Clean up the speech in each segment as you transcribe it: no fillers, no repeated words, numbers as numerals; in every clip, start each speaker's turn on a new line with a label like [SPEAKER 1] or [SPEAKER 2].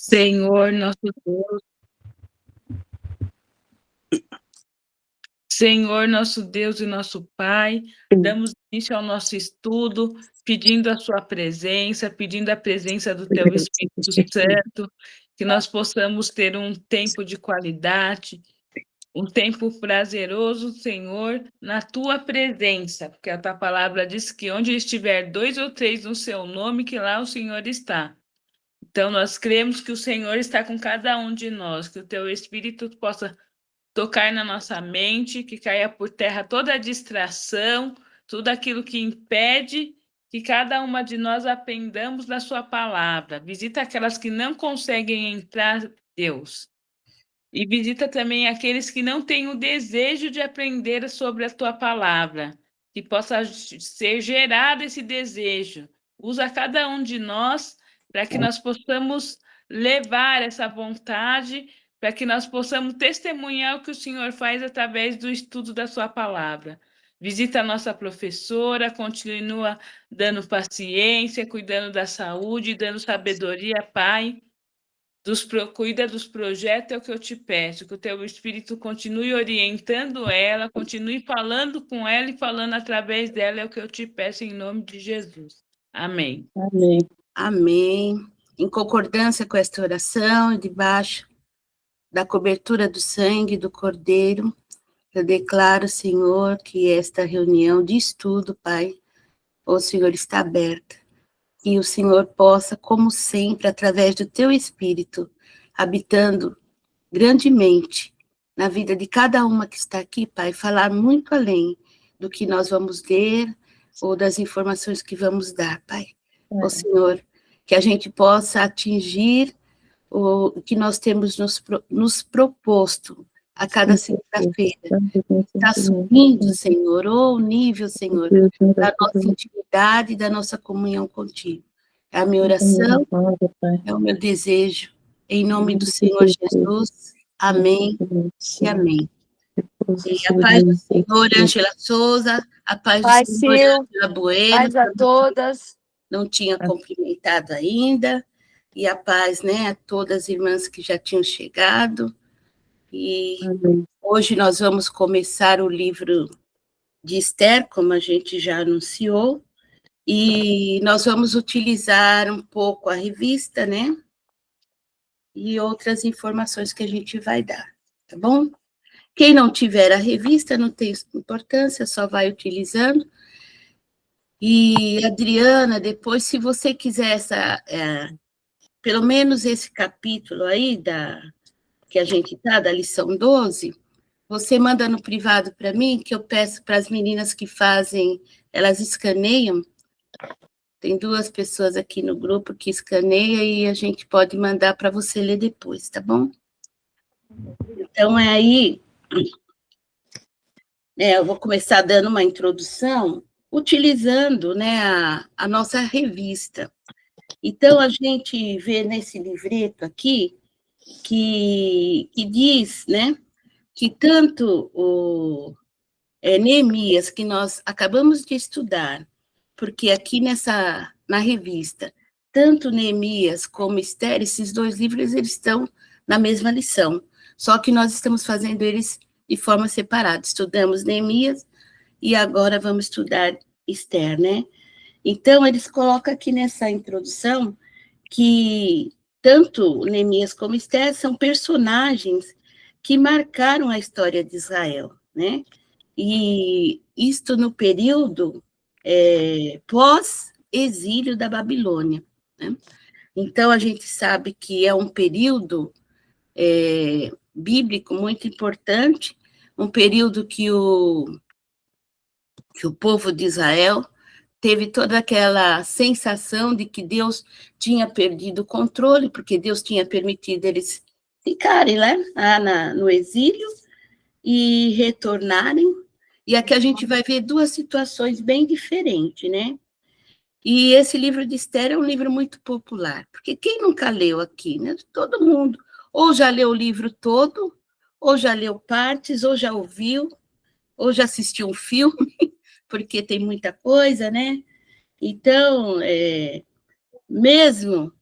[SPEAKER 1] Senhor, nosso Deus, Senhor, nosso Deus e nosso Pai, damos início ao nosso estudo, pedindo a sua presença, pedindo a presença do teu Espírito Santo, que nós possamos ter um tempo de qualidade, um tempo prazeroso, Senhor, na tua presença, porque a tua palavra diz que onde estiver 2 ou 3 no seu nome, que lá o Senhor está. Então, nós cremos que o Senhor está com cada um de nós, que o teu Espírito possa tocar na nossa mente, que caia por terra toda a distração, tudo aquilo que impede que cada uma de nós aprendamos da sua palavra. Visita aquelas que não conseguem entrar, Deus. E visita também aqueles que não têm o desejo de aprender sobre a tua palavra, que possa ser gerado esse desejo. Usa cada um de nós para que nós possamos levar essa vontade, para que nós possamos testemunhar o que o Senhor faz através do estudo da sua palavra. Visita a nossa professora, continua dando paciência, cuidando da saúde, dando sabedoria, Pai. Cuida dos projetos, é o que eu te peço, que o teu Espírito continue orientando ela, continue falando com ela e falando através dela, é o que eu te peço em nome de Jesus. Amém.
[SPEAKER 2] Amém. Amém. Em concordância com esta oração, debaixo da cobertura do sangue do Cordeiro, eu declaro, Senhor, que esta reunião de estudo, Pai, o Senhor está aberta. Que o Senhor possa, como sempre, através do teu Espírito, habitando grandemente na vida de cada uma que está aqui, Pai, falar muito além do que nós vamos ler ou das informações que vamos dar, Pai. Ó Senhor, que a gente possa atingir o que nós temos nos proposto a cada sexta-feira. Está subindo, Senhor, o nível, Senhor, da nossa intimidade, da nossa comunhão contigo. É a minha oração, é o meu desejo. Em nome do Senhor Jesus, amém e amém. E a paz do Senhor, Ângela Souza, a paz do Senhor, Ângela Bueno.
[SPEAKER 3] Paz a todas.
[SPEAKER 2] Não tinha cumprimentado ainda. E a paz, né, a todas as irmãs que já tinham chegado. E hoje nós vamos começar o livro de Esther, como a gente já anunciou, e nós vamos utilizar um pouco a revista, né, e outras informações que a gente vai dar, tá bom? Quem não tiver a revista, não tem importância, só vai utilizando. E, Adriana, depois, se você quiser pelo menos esse capítulo aí que a gente tá, da lição 12, você manda no privado para mim, que eu peço para as meninas que fazem, elas escaneiam. Tem 2 pessoas aqui no grupo que escaneia e a gente pode mandar para você ler depois, tá bom? Então, eu vou começar dando uma introdução, utilizando, né, a nossa revista. Então, a gente vê nesse livreto aqui, que diz, né, que tanto Neemias, que nós acabamos de estudar, porque aqui na revista, tanto Neemias como Esther, esses 2 livros, eles estão na mesma lição, só que nós estamos fazendo eles de forma separada. Estudamos Neemias e agora vamos estudar Esther, né? Então, eles colocam aqui nessa introdução que tanto Neemias como Esther são personagens que marcaram a história de Israel, né? E isto no período pós-exílio da Babilônia, né? Então, a gente sabe que é um período bíblico muito importante, um período que o povo de Israel teve toda aquela sensação de que Deus tinha perdido o controle, porque Deus tinha permitido eles ficarem lá no exílio e retornarem. E aqui a gente vai ver 2 situações bem diferentes, né? E esse livro de Esther é um livro muito popular, porque quem nunca leu aqui, né? Todo mundo, ou já leu o livro todo, ou já leu partes, ou já ouviu, ou já assistiu um filme, porque tem muita coisa, né? Então, mesmo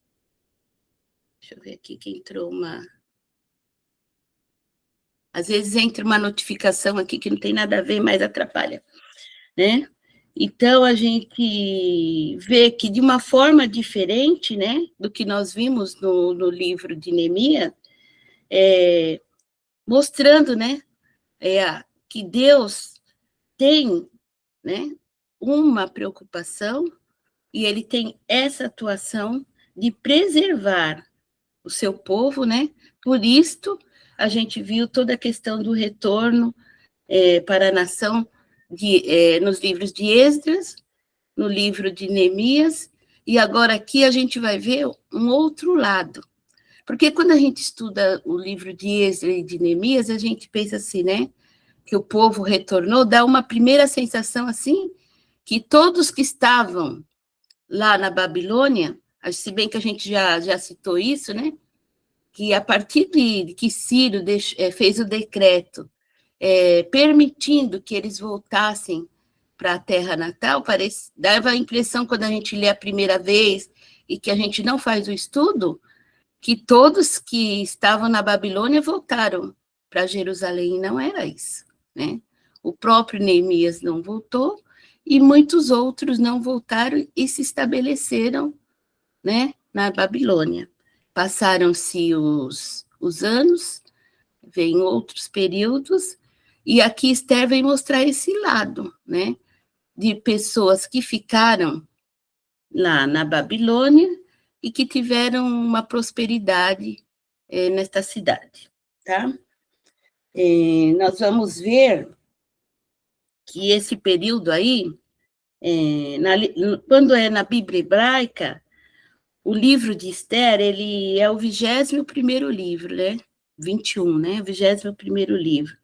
[SPEAKER 2] Deixa eu ver aqui que entrou uma... Às vezes entra uma notificação aqui que não tem nada a ver, mas atrapalha, né? Então, a gente vê que, de uma forma diferente, né, do que nós vimos no livro de Neemias, mostrando, né, que Deus tem, né, uma preocupação, e ele tem essa atuação de preservar o seu povo, né? Por isto, a gente viu toda a questão do retorno para a nação nos livros de Esdras, no livro de Neemias, e agora aqui a gente vai ver um outro lado. Porque quando a gente estuda o livro de Esdras e de Neemias, a gente pensa assim, né? Que o povo retornou, dá uma primeira sensação assim, que todos que estavam lá na Babilônia, se bem que a gente já citou isso, né? Que a partir de que Ciro fez o decreto permitindo que eles voltassem para a terra natal, dava a impressão, quando a gente lê a primeira vez e que a gente não faz o estudo, que todos que estavam na Babilônia voltaram para Jerusalém, e não era isso, né? O próprio Neemias não voltou, e muitos outros não voltaram e se estabeleceram, né, na Babilônia. Passaram-se os anos, vem outros períodos, e aqui Esther vem mostrar esse lado, né, de pessoas que ficaram lá na Babilônia e que tiveram uma prosperidade nesta cidade, tá? Nós vamos ver que esse período aí, quando é na Bíblia hebraica, o livro de Esther, ele é o 21º livro, né? 21, né? 21º livro.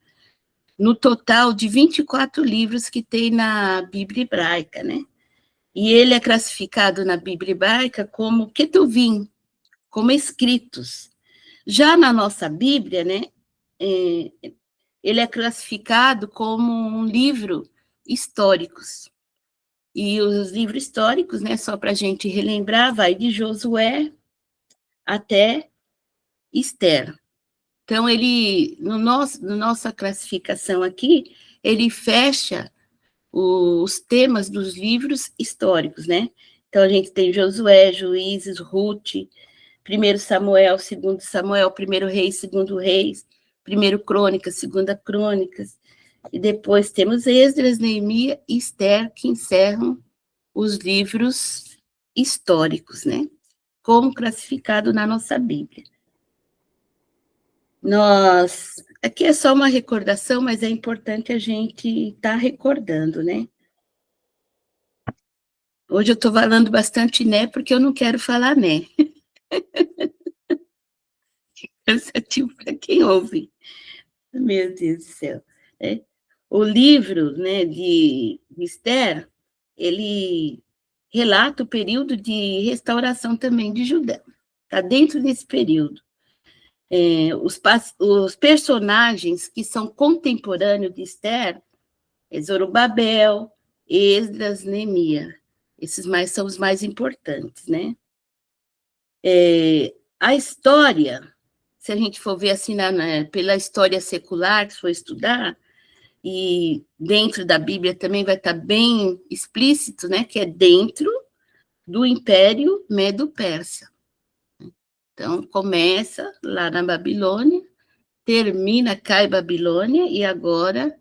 [SPEAKER 2] No total de 24 livros que tem na Bíblia hebraica, né? E ele é classificado na Bíblia hebraica como Ketuvim, como escritos. Já na nossa Bíblia, né? Ele é classificado como um livro históricos. E os livros históricos, né, só para a gente relembrar, vai de Josué até Esther. Então, ele, nossa classificação aqui, ele fecha os temas dos livros históricos, né? Então, a gente tem Josué, Juízes, Ruth, 1 Samuel, 2 Samuel, 1 Reis, 2 Reis, 1 Crônicas, 2 Crônicas, e depois temos Esdras, Neemias e Esther, que encerram os livros históricos, né? Como classificado na nossa Bíblia. Aqui é só uma recordação, mas é importante a gente estar recordando, né? Hoje eu estou falando bastante né, porque eu não quero falar né. Cansativo para quem ouve. Meu Deus do céu. Né? O livro, né, de Esther, ele relata o período de restauração também de Judá. Está dentro desse período. Os personagens que são contemporâneos de Esther, Zorobabel, Esdras, Neemias. Esses são os mais importantes, né? A história, se a gente for ver assim, pela história secular, se for estudar, e dentro da Bíblia também vai estar bem explícito, né, que é dentro do Império Medo-Persa. Então, começa lá na Babilônia, termina, cai Babilônia, e agora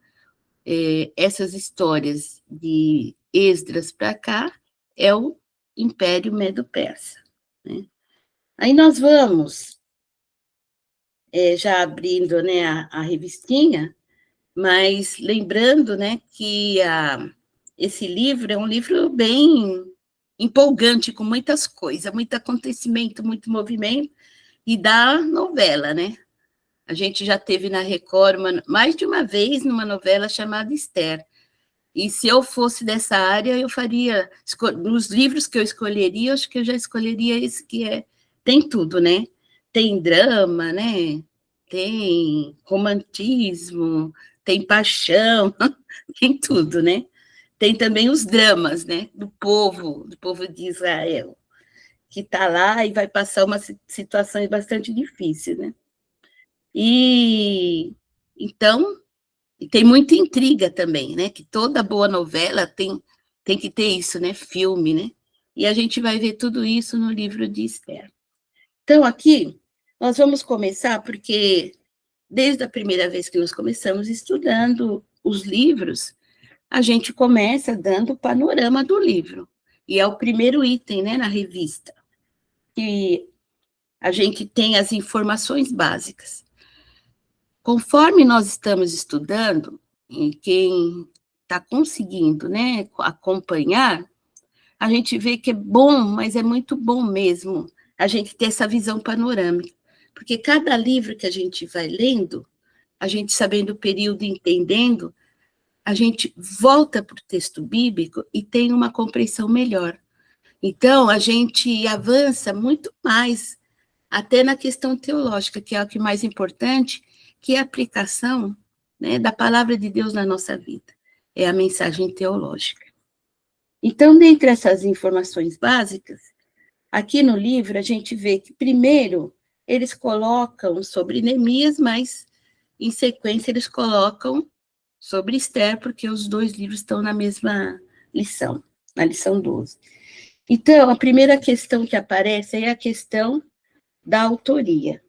[SPEAKER 2] essas histórias de Esdras para cá é o Império Medo-Persa. Né? Aí nós vamos, já abrindo, né, a revistinha, mas lembrando, né, que esse livro é um livro bem empolgante, com muitas coisas, muito acontecimento, muito movimento, e da novela, né? A gente já teve na Record mais de uma vez numa novela chamada Esther. E se eu fosse dessa área, eu faria, nos livros que eu escolheria, acho que eu já escolheria esse que tem tudo, né? Tem drama, né? Tem romantismo, tem paixão, tem tudo, né? Tem também os dramas, né? Do povo de Israel. que está lá e vai passar uma situação bastante difícil, né? E então tem muita intriga também, né? Que toda boa novela tem que ter isso, né? Filme, né? E a gente vai ver tudo isso no livro de Esther. Então, aqui, nós vamos começar, porque desde a primeira vez que nós começamos estudando os livros, a gente começa dando o panorama do livro. E é o primeiro item, né, na revista, que a gente tem as informações básicas. Conforme nós estamos estudando, e quem está conseguindo, né, acompanhar, a gente vê que é bom, mas é muito bom mesmo a gente ter essa visão panorâmica, porque cada livro que a gente vai lendo, a gente sabendo o período, entendendo, a gente volta para o texto bíblico e tem uma compreensão melhor. Então, a gente avança muito mais, até na questão teológica, que é o que é mais importante, que é a aplicação, né, da palavra de Deus na nossa vida. É a mensagem teológica. Então, dentre essas informações básicas, aqui no livro a gente vê que, primeiro, eles colocam sobre Neemias, mas, em sequência, eles colocam sobre Esther, porque os dois livros estão na mesma lição, na lição 12. Então, a primeira questão que aparece é a questão da autoria.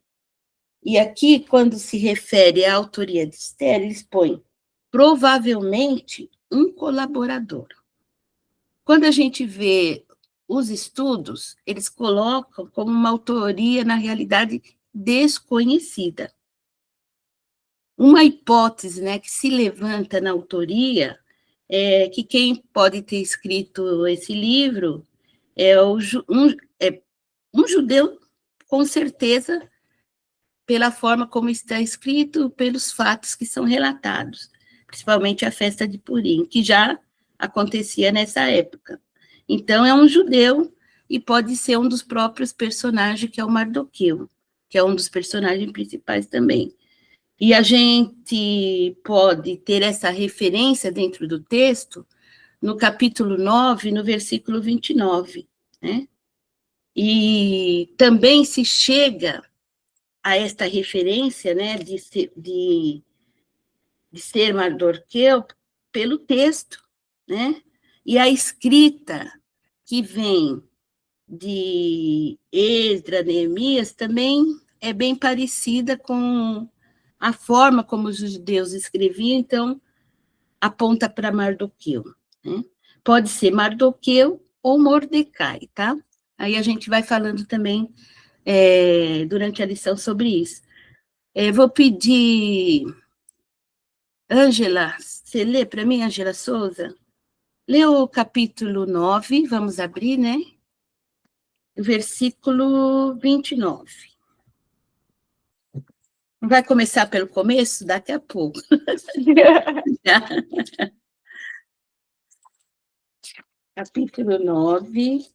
[SPEAKER 2] E aqui, quando se refere à autoria de Esther, eles põem provavelmente um colaborador. Quando a gente vê os estudos, eles colocam como uma autoria, na realidade, desconhecida. Uma hipótese, né, que se levanta na autoria é que quem pode ter escrito esse livro é um judeu, com certeza, pela forma como está escrito, pelos fatos que são relatados, principalmente a festa de Purim, que já acontecia nessa época. Então, é um judeu e pode ser um dos próprios personagens, que é o Mardoqueu, que é um dos personagens principais também. E a gente pode ter essa referência dentro do texto no capítulo 9, no versículo 29, né? E também se chega a esta referência, né, de ser Mardoqueu pelo texto, né? E a escrita que vem de Esdras, Neemias, também é bem parecida com a forma como os judeus escreviam, então aponta para Mardoqueu, né? Pode ser Mardoqueu ou Mordecai, tá? Aí a gente vai falando também durante a lição sobre isso. Vou pedir, Ângela, você lê para mim, Ângela Souza? Lê o capítulo 9, vamos abrir, né? Versículo 29. Vai começar pelo começo? Daqui a pouco. Capítulo 9,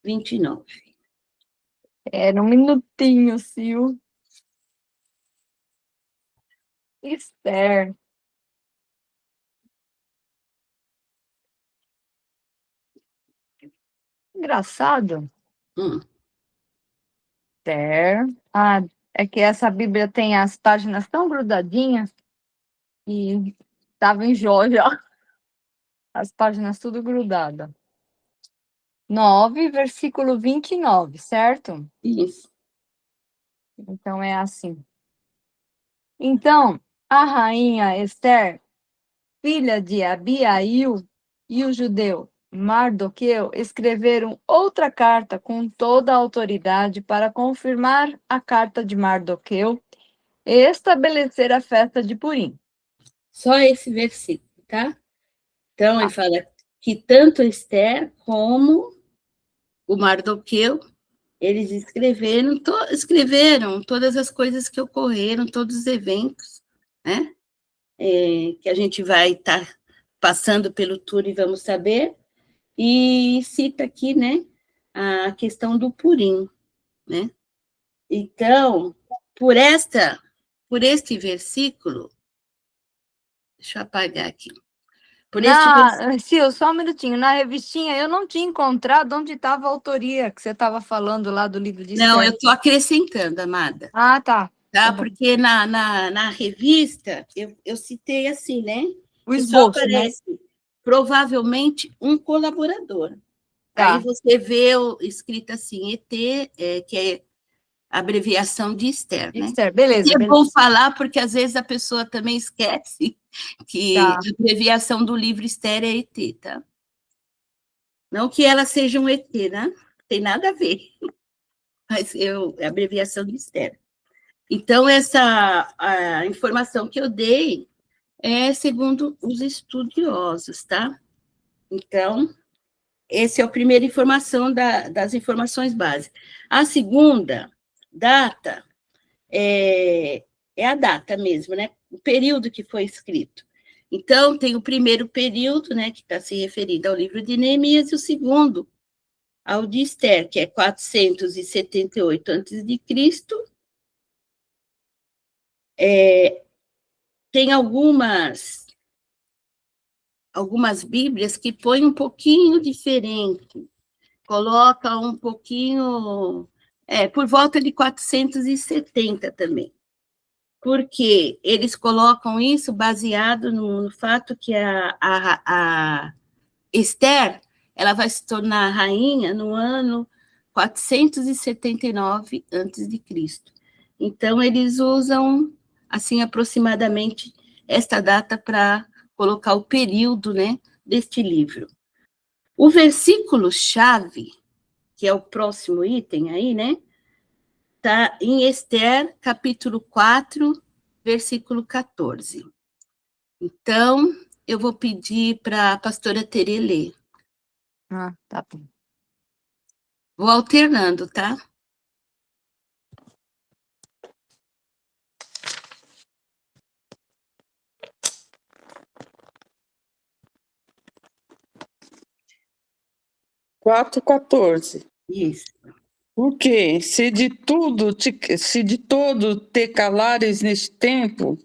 [SPEAKER 2] 29.
[SPEAKER 3] Era um minutinho, Sil. Esther. Engraçado. Esther. Ah, é que essa Bíblia tem as páginas tão grudadinhas e estava em jó já. As páginas tudo grudada. 9, versículo 29, certo?
[SPEAKER 2] Isso.
[SPEAKER 3] Então é assim. Então, a rainha Esther, filha de Abiail, e o judeu Mardoqueu escreveram outra carta com toda a autoridade para confirmar a carta de Mardoqueu e estabelecer a festa de Purim.
[SPEAKER 2] Só esse versículo, tá? Então, ele fala que tanto Esther como o Mardoqueu, eles escreveram todas as coisas que ocorreram, todos os eventos, né? Que a gente vai estar passando pelo tour e vamos saber, e cita aqui, né, a questão do Purim, né? Então, por este versículo, deixa eu apagar aqui, Por este versículo.
[SPEAKER 3] Sil, só um minutinho. Na revistinha eu não tinha encontrado onde estava a autoria que você estava falando lá do livro de
[SPEAKER 2] Não,
[SPEAKER 3] Esther.
[SPEAKER 2] eu estou acrescentando, amada.
[SPEAKER 3] Ah, tá.
[SPEAKER 2] Tá?
[SPEAKER 3] Tá bom.
[SPEAKER 2] Porque na revista eu citei assim, né?
[SPEAKER 3] O
[SPEAKER 2] Que só
[SPEAKER 3] esboço, né?
[SPEAKER 2] aparece provavelmente um colaborador. Aí
[SPEAKER 3] Tá.
[SPEAKER 2] você vê escrito assim, ET, que é a abreviação de Esther, né?
[SPEAKER 3] Esther, beleza,
[SPEAKER 2] E é bom
[SPEAKER 3] beleza.
[SPEAKER 2] falar, porque às vezes a pessoa também esquece que
[SPEAKER 3] Tá.
[SPEAKER 2] a abreviação do livro Esther é ET, tá? Não que ela seja um ET, né? Tem nada a ver. Mas é a abreviação de Esther. Então, a informação que eu dei é segundo os estudiosos, tá? Então, essa é a primeira informação das informações básicas. A segunda data é a data mesmo, né? O período que foi escrito. Então, tem o primeiro período, né, que está se referindo ao livro de Neemias, e o segundo, ao de Esther, que é 478 a.C. Tem algumas Bíblias que põem um pouquinho diferente, colocam um pouquinho, por volta de 470 também, porque eles colocam isso baseado no fato que a Esther, ela vai se tornar rainha no ano 479 a.C. Então, eles usam, assim, aproximadamente esta data para colocar o período, né, deste livro. O versículo-chave, que é o próximo item aí, né, está em Esther, capítulo 4, versículo 14. Então, eu vou pedir para a pastora Tere ler.
[SPEAKER 3] Ah, tá bom.
[SPEAKER 2] Vou alternando, tá?
[SPEAKER 4] Quatro 14.
[SPEAKER 2] Isso.
[SPEAKER 4] Porque se de todo te calares neste tempo,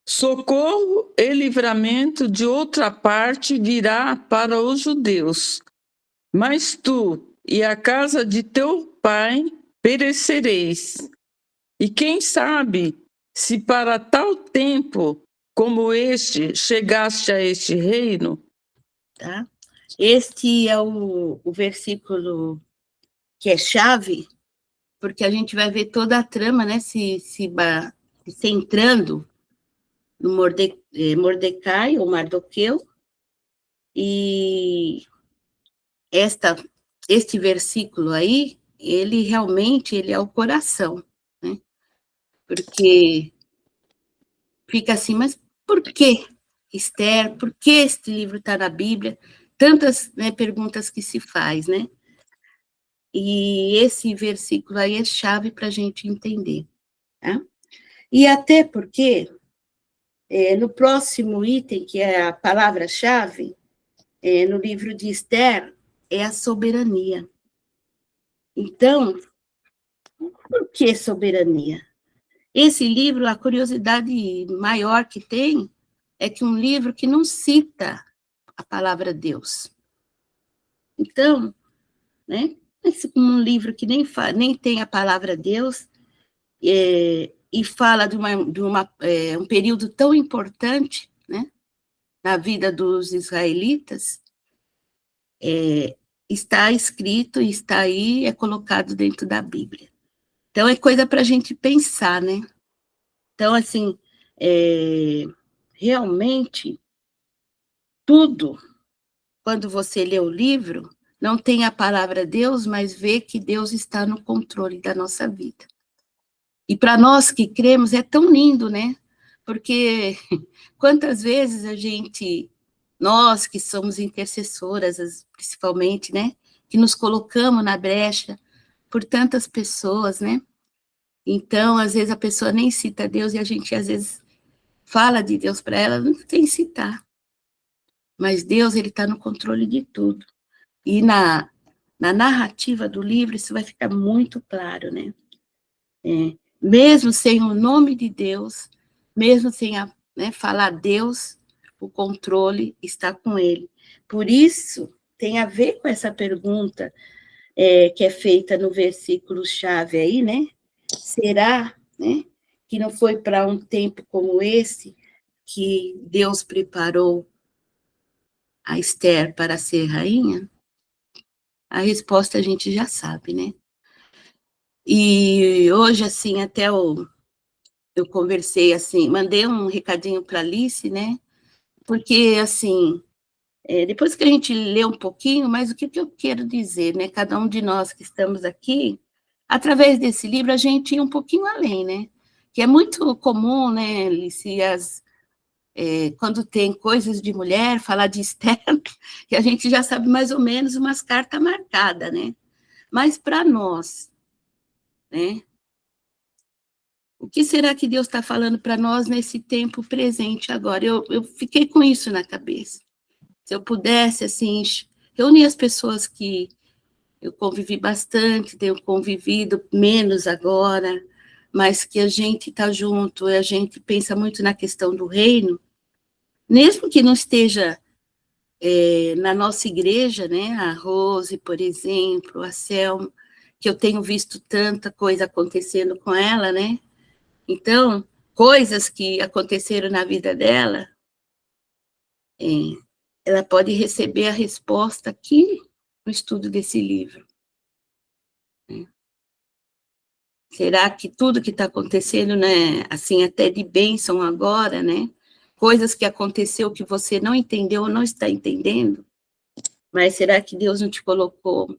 [SPEAKER 4] socorro e livramento de outra parte virá para os judeus. Mas tu e a casa de teu pai perecereis. E quem sabe se para tal tempo como este chegaste a este reino?
[SPEAKER 2] Tá? Este é o versículo que é chave, porque a gente vai ver toda a trama, né, se centrando no Mordecai, ou Mardoqueu, e este versículo aí, ele realmente ele é o coração, né? Porque fica assim, mas por que Esther? Por que este livro está na Bíblia? Tantas, né, perguntas que se faz, né? E esse versículo aí é chave para a gente entender, tá? E até porque, no próximo item, que é a palavra-chave, no livro de Esther, é a soberania. Então, por que soberania? Esse livro, a curiosidade maior que tem, é que um livro que não cita a palavra Deus. Então, né, um livro que nem tem a palavra Deus, e fala de um período tão importante, né, na vida dos israelitas, está escrito, está aí, é colocado dentro da Bíblia. Então, é coisa para a gente pensar, né? Então, assim, realmente, tudo, quando você lê o livro, não tem a palavra Deus, mas vê que Deus está no controle da nossa vida. E para nós que cremos é tão lindo, né? Porque quantas vezes nós que somos intercessoras, principalmente, né? Que nos colocamos na brecha por tantas pessoas, né? Então, às vezes a pessoa nem cita Deus e a gente, às vezes, fala de Deus para ela, não tem que citar. Mas Deus, ele está no controle de tudo. E na narrativa do livro, isso vai ficar muito claro, né? Mesmo sem o nome de Deus, mesmo sem falar Deus, o controle está com ele. Por isso, tem a ver com essa pergunta que é feita no versículo-chave aí, né? Será, né, que não foi para um tempo como esse que Deus preparou a Esther para ser rainha? A resposta a gente já sabe, né? E hoje, assim, até eu conversei, assim, mandei um recadinho para a Alice, né? Porque, assim, depois que a gente lê um pouquinho, mas o que eu quero dizer, né? Cada um de nós que estamos aqui, através desse livro, a gente ia um pouquinho além, né? Que é muito comum, né, Alice, quando tem coisas de mulher, falar de Esther, que a gente já sabe mais ou menos umas cartas marcadas, né? Mas para nós, né? O que será que Deus está falando para nós nesse tempo presente agora? Eu fiquei com isso na cabeça. Se eu pudesse, assim, reunir as pessoas que eu convivi bastante, tenho convivido menos agora, mas que a gente está junto, a gente pensa muito na questão do reino, mesmo que não esteja na nossa igreja, né, a Rose, por exemplo, a Selma, que eu tenho visto tanta coisa acontecendo com ela, né? Então, coisas que aconteceram na vida dela, ela pode receber a resposta aqui no estudo desse livro. Será que tudo que está acontecendo, né, assim, até de bênção agora, né, coisas que aconteceu que você não entendeu ou não está entendendo, mas será que Deus não te colocou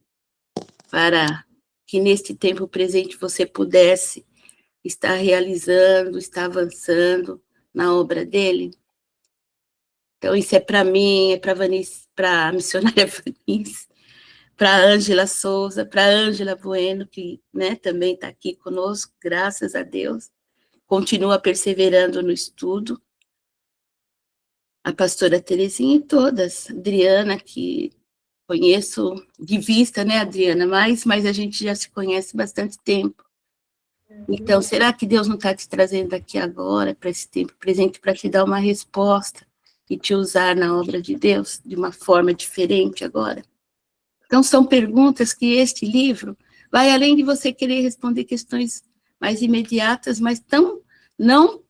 [SPEAKER 2] para que neste tempo presente você pudesse estar realizando, estar avançando na obra dele? Então, isso é para mim, é para a missionária Vanice, para a Ângela Souza, para a Ângela Bueno, que, né, também está aqui conosco, graças a Deus, continua perseverando no estudo, a pastora Terezinha e todas, Adriana, que conheço de vista, né, Adriana, mas a gente já se conhece há bastante tempo. Então, será que Deus não está te trazendo aqui agora, para esse tempo presente, para te dar uma resposta e te usar na obra de Deus de uma forma diferente agora? Então, são perguntas que este livro vai além de você querer responder questões mais imediatas, mas não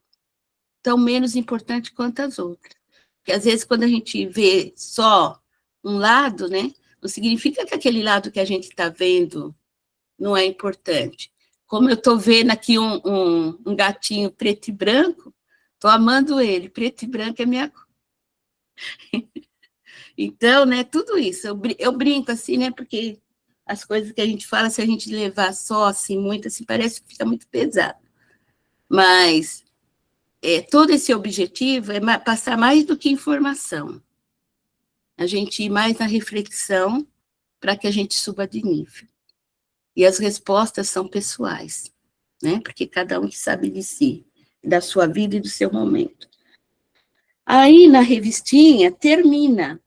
[SPEAKER 2] tão menos importantes quanto as outras. Porque, às vezes, quando a gente vê só um lado, né, não significa que aquele lado que a gente está vendo não é importante. Como eu estou vendo aqui um gatinho preto e branco, estou amando ele, preto e branco é minha cor. Então, né, tudo isso, eu brinco assim, né, porque as coisas que a gente fala, se a gente levar só assim, muito assim, parece que fica muito pesado. Mas todo esse objetivo é passar mais do que informação. A gente ir mais na reflexão para que a gente suba de nível. E as respostas são pessoais, né, porque cada um que sabe de si, da sua vida e do seu momento. Aí, na revistinha, termina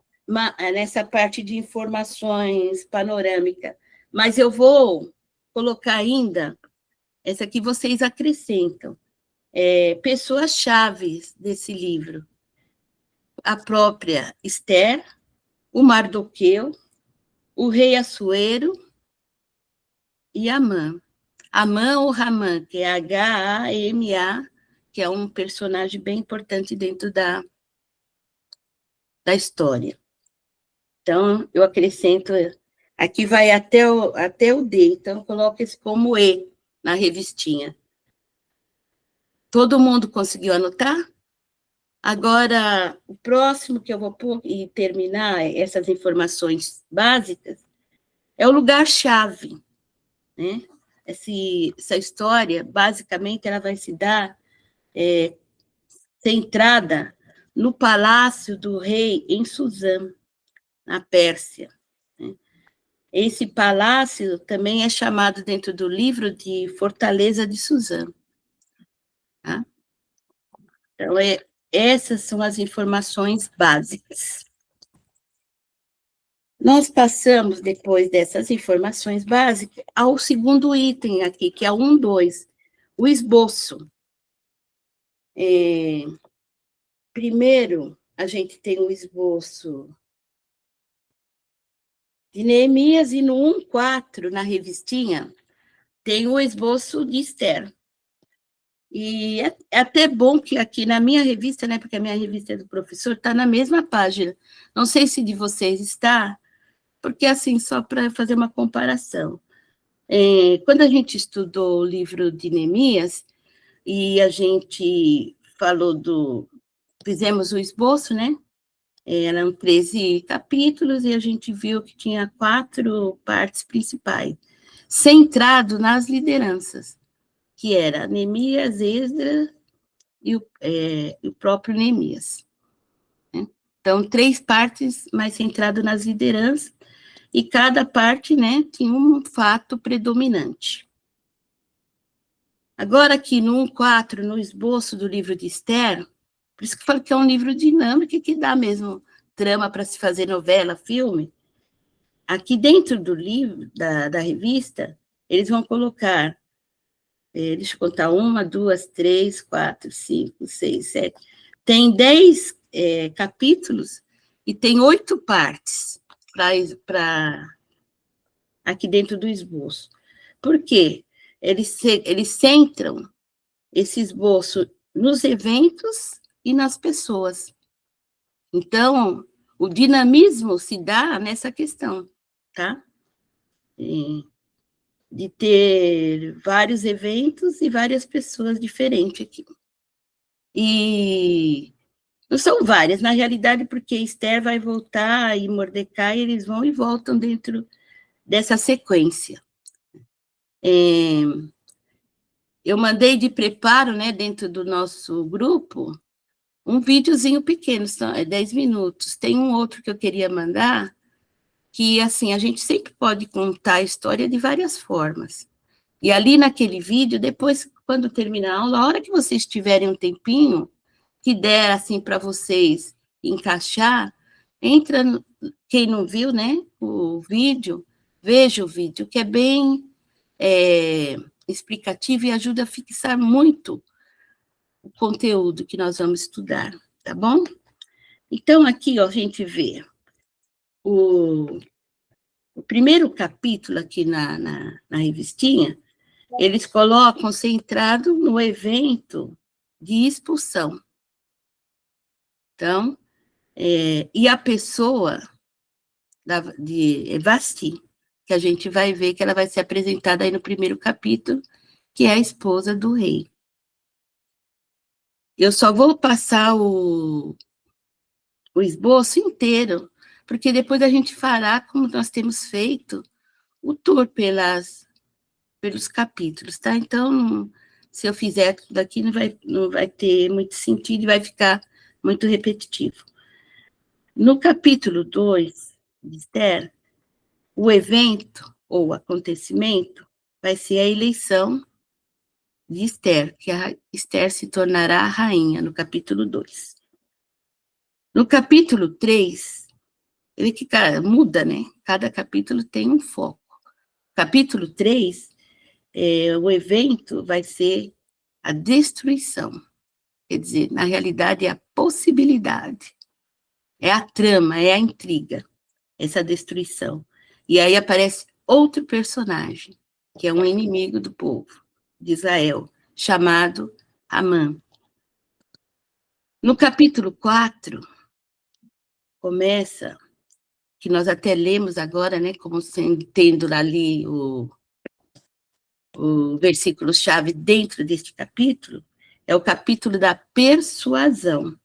[SPEAKER 2] nessa parte de informações panorâmica, mas eu vou colocar ainda, essa aqui vocês acrescentam, pessoas-chave desse livro. A própria Esther, o Mardoqueu, o rei Assuero e Amã. Amã ou Ramã, que é H-A-M-A, que é um personagem bem importante dentro da história. Então, eu acrescento, aqui vai até o D, então eu coloco esse como E na revistinha. Todo mundo conseguiu anotar? Agora, o próximo que eu vou pôr e terminar essas informações básicas é o lugar-chave, né? Essa história, basicamente, ela vai se dar centrada no palácio do rei em Suzã, na Pérsia. Né? Esse palácio também é chamado dentro do livro de Fortaleza de Suzã. Tá? Então, essas são as informações básicas. Nós passamos, depois dessas informações básicas, ao segundo item aqui, que é o 1.2, o esboço. Primeiro, a gente tem o esboço de Neemias, e no 1:4, na revistinha, tem o esboço de Esther. E é até bom que aqui na minha revista, né, porque a minha revista é do professor, está na mesma página. Não sei se de vocês está, porque assim, só para fazer uma comparação. Quando a gente estudou o livro de Neemias, e a gente fizemos o esboço, né? Eram 13 capítulos, e a gente viu que tinha 4 partes principais, centrado nas lideranças, que era Neemias, Esdras e o próprio Neemias. Né? Então, 3 partes, mais centrado nas lideranças, e cada parte, né, tinha um fato predominante. Agora, aqui no 1:4, no esboço do livro de Esther, por isso que eu falo que é um livro dinâmico, que dá mesmo trama para se fazer novela, filme. Aqui dentro do livro, da revista, eles vão colocar, deixa eu contar, 1, 2, 3, 4, 5, 6, 7. Tem 10 capítulos e tem 8 partes aqui dentro do esboço. Por quê? Eles centram esse esboço nos eventos e nas pessoas. Então, o dinamismo se dá nessa questão, tá? De ter vários eventos e várias pessoas diferentes aqui. E não são várias, na realidade, porque Esther vai voltar e Mordecai, eles vão e voltam dentro dessa sequência. Eu mandei de preparo, né, dentro do nosso grupo, um videozinho pequeno, é 10 minutos. Tem um outro que eu queria mandar, que, assim, a gente sempre pode contar a história de várias formas. E ali naquele vídeo, depois, quando terminar a aula, a hora que vocês tiverem um tempinho, que der, assim, para vocês encaixar, quem não viu, né, o vídeo, veja o vídeo, que é bem explicativo e ajuda a fixar muito o conteúdo que nós vamos estudar, tá bom? Então, aqui, ó, a gente vê o primeiro capítulo aqui na revistinha, eles colocam centrado no evento de expulsão. Então, e a pessoa de Vasti, que a gente vai ver que ela vai ser apresentada aí no primeiro capítulo, que é a esposa do rei. Eu só vou passar o esboço inteiro, porque depois a gente fará, como nós temos feito, o tour pelos capítulos, tá? Então, se eu fizer tudo aqui, não vai ter muito sentido e vai ficar muito repetitivo. No capítulo 2 de Esther, o evento ou acontecimento vai ser a eleição de Esther, que a Esther se tornará a rainha, no capítulo 2. No capítulo 3, ele que muda, né? Cada capítulo tem um foco. Capítulo 3, o evento vai ser a destruição. Quer dizer, na realidade, é a possibilidade. É a trama, é a intriga, essa destruição. E aí aparece outro personagem, que é um inimigo do povo de Israel, chamado Amã. No capítulo 4, começa, que nós até lemos agora, né, como tendo ali o versículo-chave dentro deste capítulo, é o capítulo da persuasão.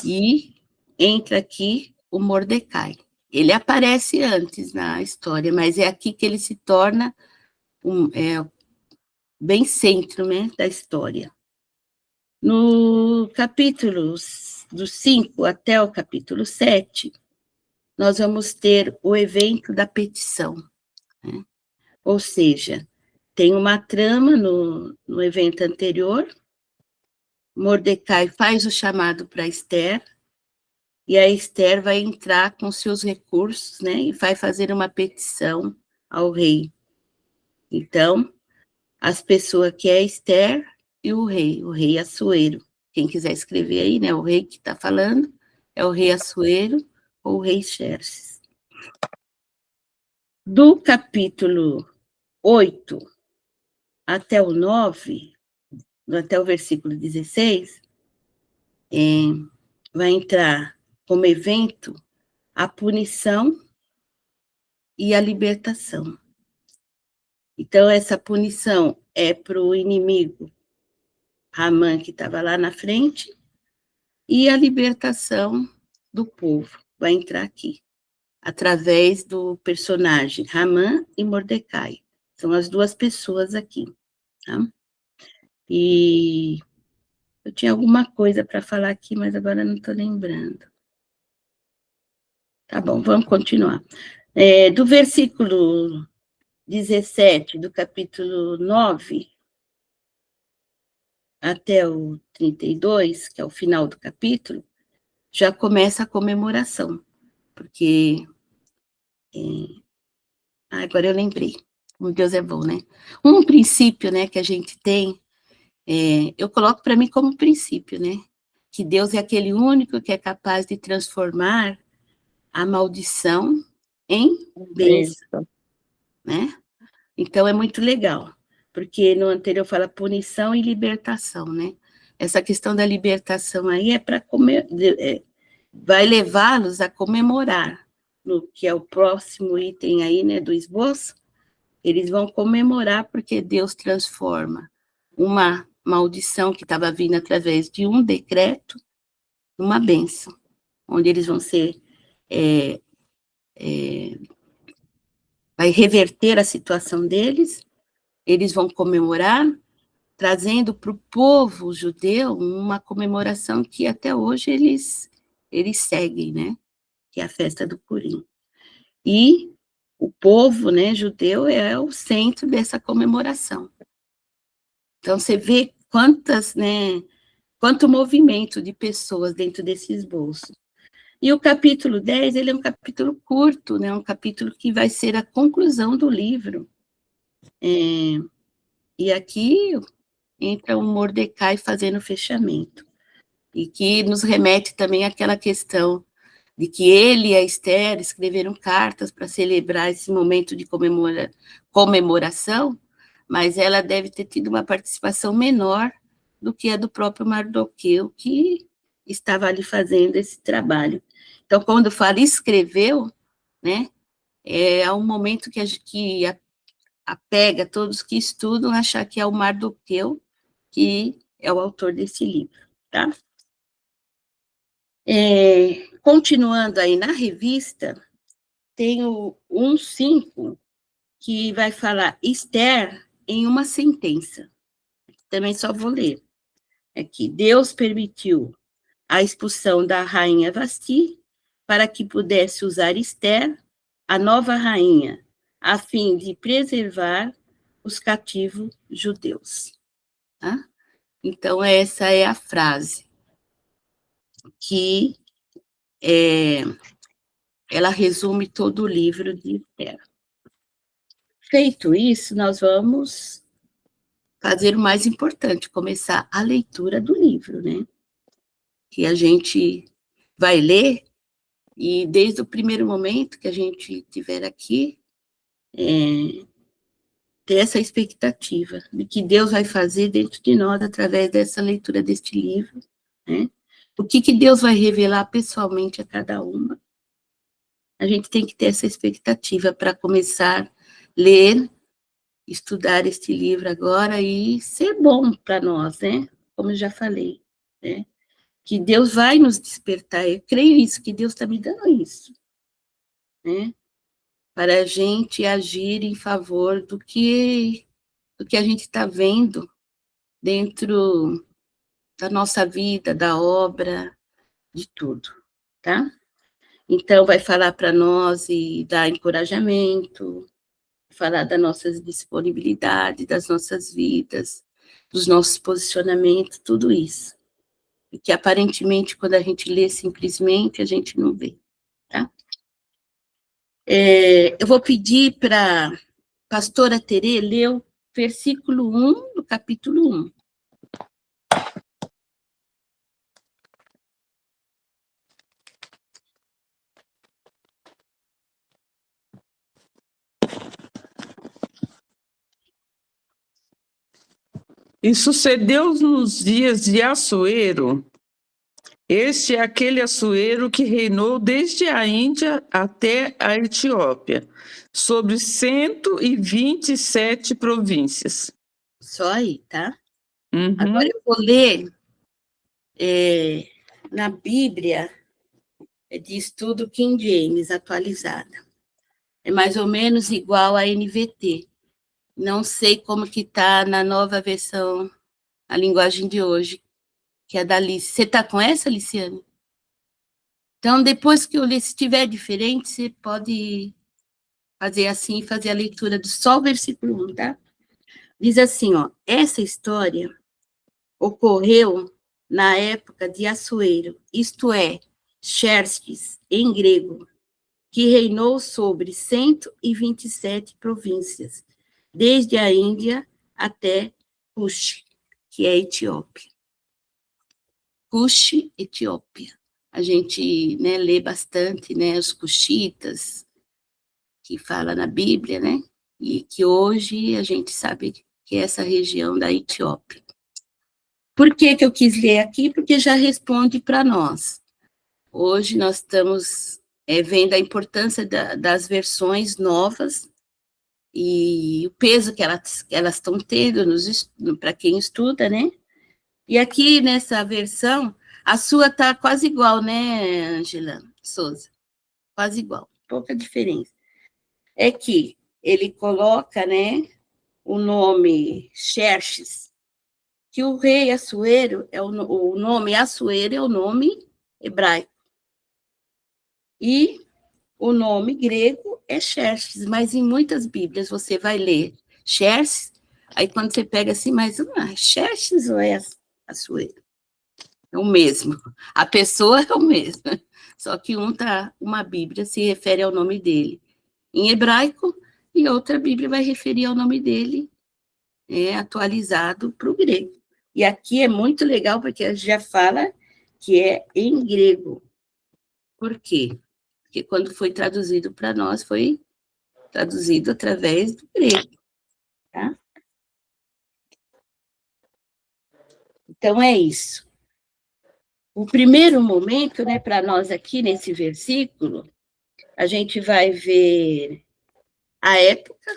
[SPEAKER 2] E entra aqui o Mordecai. Ele aparece antes na história, mas é aqui que ele se torna bem centro, né, da história. No capítulo do 5 até o capítulo 7, nós vamos ter o evento da petição. Né? Ou seja, tem uma trama no evento anterior, Mordecai faz o chamado para Esther, e a Esther vai entrar com seus recursos, né, e vai fazer uma petição ao rei. Então, as pessoas que é Esther e o rei Assuero. quem quiser escrever aí, né, o rei que está falando, é o rei Assuero ou o rei Xerxes. Do capítulo 8 até o 9, até o versículo 16, vai entrar como evento a punição e a libertação. Então, essa punição é para o inimigo Ramã, que estava lá na frente, e a libertação do povo vai entrar aqui, através do personagem Ramã e Mordecai. São as duas pessoas aqui, tá? E eu tinha alguma coisa para falar aqui, mas agora não estou lembrando. Tá bom, vamos continuar. Do versículo 17 do capítulo 9 até o 32, que é o final do capítulo, já começa a comemoração, porque... agora eu lembrei, como Deus é bom, né? Um princípio, né, que a gente tem, eu coloco para mim como princípio, né? Que Deus é aquele único que é capaz de transformar a maldição em bênção, né? Então, é muito legal, porque no anterior fala punição e libertação, né? Essa questão da libertação aí é para vai levá-los a comemorar, no que é o próximo item aí, né, do esboço. Eles vão comemorar porque Deus transforma uma maldição que estava vindo através de um decreto numa bênção, onde eles vão ser... vai reverter a situação deles, eles vão comemorar, trazendo para o povo judeu uma comemoração que até hoje eles seguem, né? Que é a festa do Purim. E o povo, né, judeu é o centro dessa comemoração. Então, você vê quanto movimento de pessoas dentro desse esboço. E o capítulo 10, ele é um capítulo curto, né, um capítulo que vai ser a conclusão do livro. E aqui entra o Mordecai fazendo o fechamento, e que nos remete também àquela questão de que ele e a Esther escreveram cartas para celebrar esse momento de comemoração, mas ela deve ter tido uma participação menor do que a do próprio Mardoqueu, que estava ali fazendo esse trabalho. Então, quando fala escreveu, né, é um momento que apega todos que estudam achar que é o Mardoqueu que é o autor desse livro, tá? Continuando aí na revista, tem o 1:5, que vai falar Esther em uma sentença. Também só vou ler. Aqui, Deus permitiu a expulsão da rainha Vasti para que pudesse usar Esther, a nova rainha, a fim de preservar os cativos judeus. Tá? Então, essa é a frase que ela resume todo o livro de Esther. Feito isso, nós vamos fazer o mais importante, começar a leitura do livro, né? Que a gente vai ler, e desde o primeiro momento que a gente tiver aqui, ter essa expectativa de que Deus vai fazer dentro de nós, através dessa leitura deste livro, né? O que Deus vai revelar pessoalmente a cada uma. A gente tem que ter essa expectativa para começar a ler, estudar este livro agora e ser bom para nós, né? Como eu já falei, né? Que Deus vai nos despertar. Eu creio isso, que Deus está me dando isso, né? Para a gente agir em favor do que a gente está vendo dentro da nossa vida, da obra, de tudo, tá? Então, vai falar para nós e dar encorajamento, falar da nossa disponibilidade, das nossas vidas, dos nossos posicionamentos, tudo isso. E que, aparentemente, quando a gente lê simplesmente, a gente não vê, tá? Eu vou pedir para a pastora Terê ler o versículo 1 do capítulo 1.
[SPEAKER 4] E sucedeu nos dias de Assuero. Este é aquele Assuero que reinou desde a Índia até a Etiópia, sobre 127 províncias.
[SPEAKER 2] Só aí, tá?
[SPEAKER 4] Uhum.
[SPEAKER 2] Agora eu vou ler na Bíblia de Estudo King James, atualizada. É mais ou menos igual a NVT. Não sei como que está na nova versão, a linguagem de hoje, que é da Alice. Você está com essa, Liciane? Então, depois que eu ler, se tiver diferente, você pode fazer assim e fazer a leitura do só o versículo 1, tá? Diz assim, ó, essa história ocorreu na época de Assuero, isto é, Xerxes, em grego, que reinou sobre 127 províncias, desde a Índia até Cush, que é a Etiópia. Cush, Etiópia. A gente, né, lê bastante, né, os cuxitas, que fala na Bíblia, né, e que hoje a gente sabe que é essa região da Etiópia. Por que eu quis ler aqui? Porque já responde para nós. Hoje nós estamos vendo a importância das versões novas e o peso que elas estão tendo para quem estuda, né? E aqui nessa versão, a sua está quase igual, né, Angela Souza? Quase igual, pouca diferença. É que ele coloca, né, o nome Xerxes, que o rei Assuero, o nome Assuero é o nome hebraico. E o nome grego é Xerxes, mas em muitas Bíblias você vai ler Xerxes, aí quando você pega assim, mas Xerxes ou é Assuero? É o mesmo. A pessoa é o mesmo. Só que uma Bíblia se refere ao nome dele em hebraico e outra Bíblia vai referir ao nome dele atualizado para o grego. E aqui é muito legal porque já fala que é em grego. Por quê? Porque quando foi traduzido para nós, foi traduzido através do grego. Tá? Então, é isso. O primeiro momento, né, para nós aqui nesse versículo, a gente vai ver a época,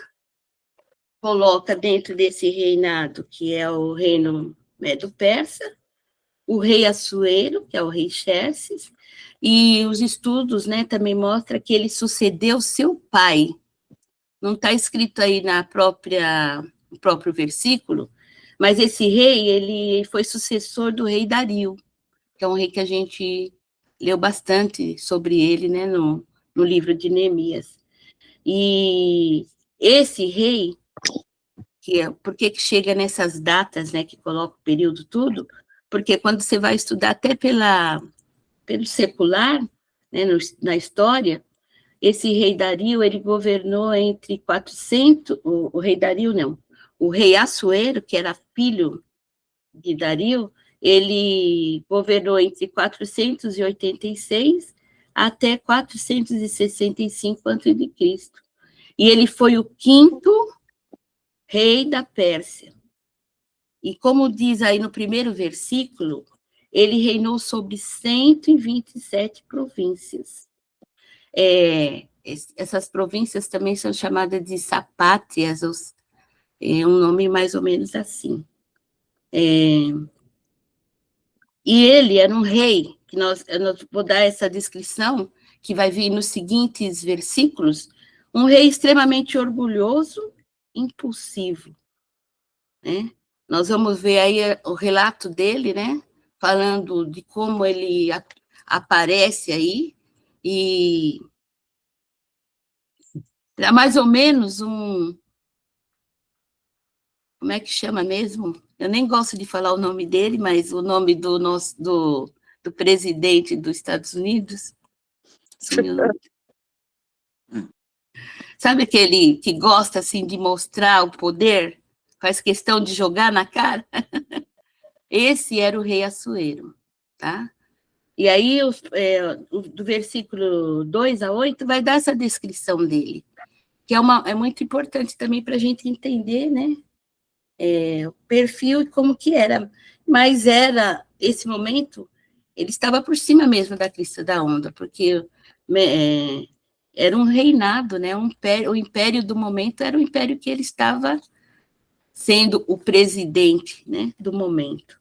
[SPEAKER 2] coloca dentro desse reinado, que é o reino Medo-Persa, o rei Assuero, que é o rei Xerxes, e os estudos, né, também mostram que ele sucedeu seu pai. Não está escrito aí no próprio versículo, mas esse rei, ele foi sucessor do rei Dario, que é um rei que a gente leu bastante sobre ele, né, no livro de Neemias. E esse rei, por que chega nessas datas, né, que coloca o período tudo? Porque quando você vai estudar até pelo secular, né, na história, esse rei Dario, ele governou entre 400, o rei Dario não, o rei Assuero, que era filho de Dario, ele governou entre 486 até 465 a.C. E ele foi o 5º rei da Pérsia. E como diz aí no primeiro versículo, ele reinou sobre 127 províncias. Essas províncias também são chamadas de sapátias, é um nome mais ou menos assim. E ele era um rei, que nós vou dar essa descrição, que vai vir nos seguintes versículos, um rei extremamente orgulhoso, impulsivo, né? Nós vamos ver aí o relato dele, né? Falando de como ele aparece aí, e é mais ou menos como é que chama mesmo? Eu nem gosto de falar o nome dele, mas o nome do presidente dos Estados Unidos. Sabe aquele que gosta, assim, de mostrar o poder? Faz questão de jogar na cara? Esse era o rei Assuero, tá? E aí, do versículo 2 a 8, vai dar essa descrição dele, que é muito importante também para a gente entender, né? o perfil e como que era. Mas esse momento, ele estava por cima mesmo da crista da onda, porque era um reinado, né? O império do momento era o império que ele estava sendo o presidente, né, do momento.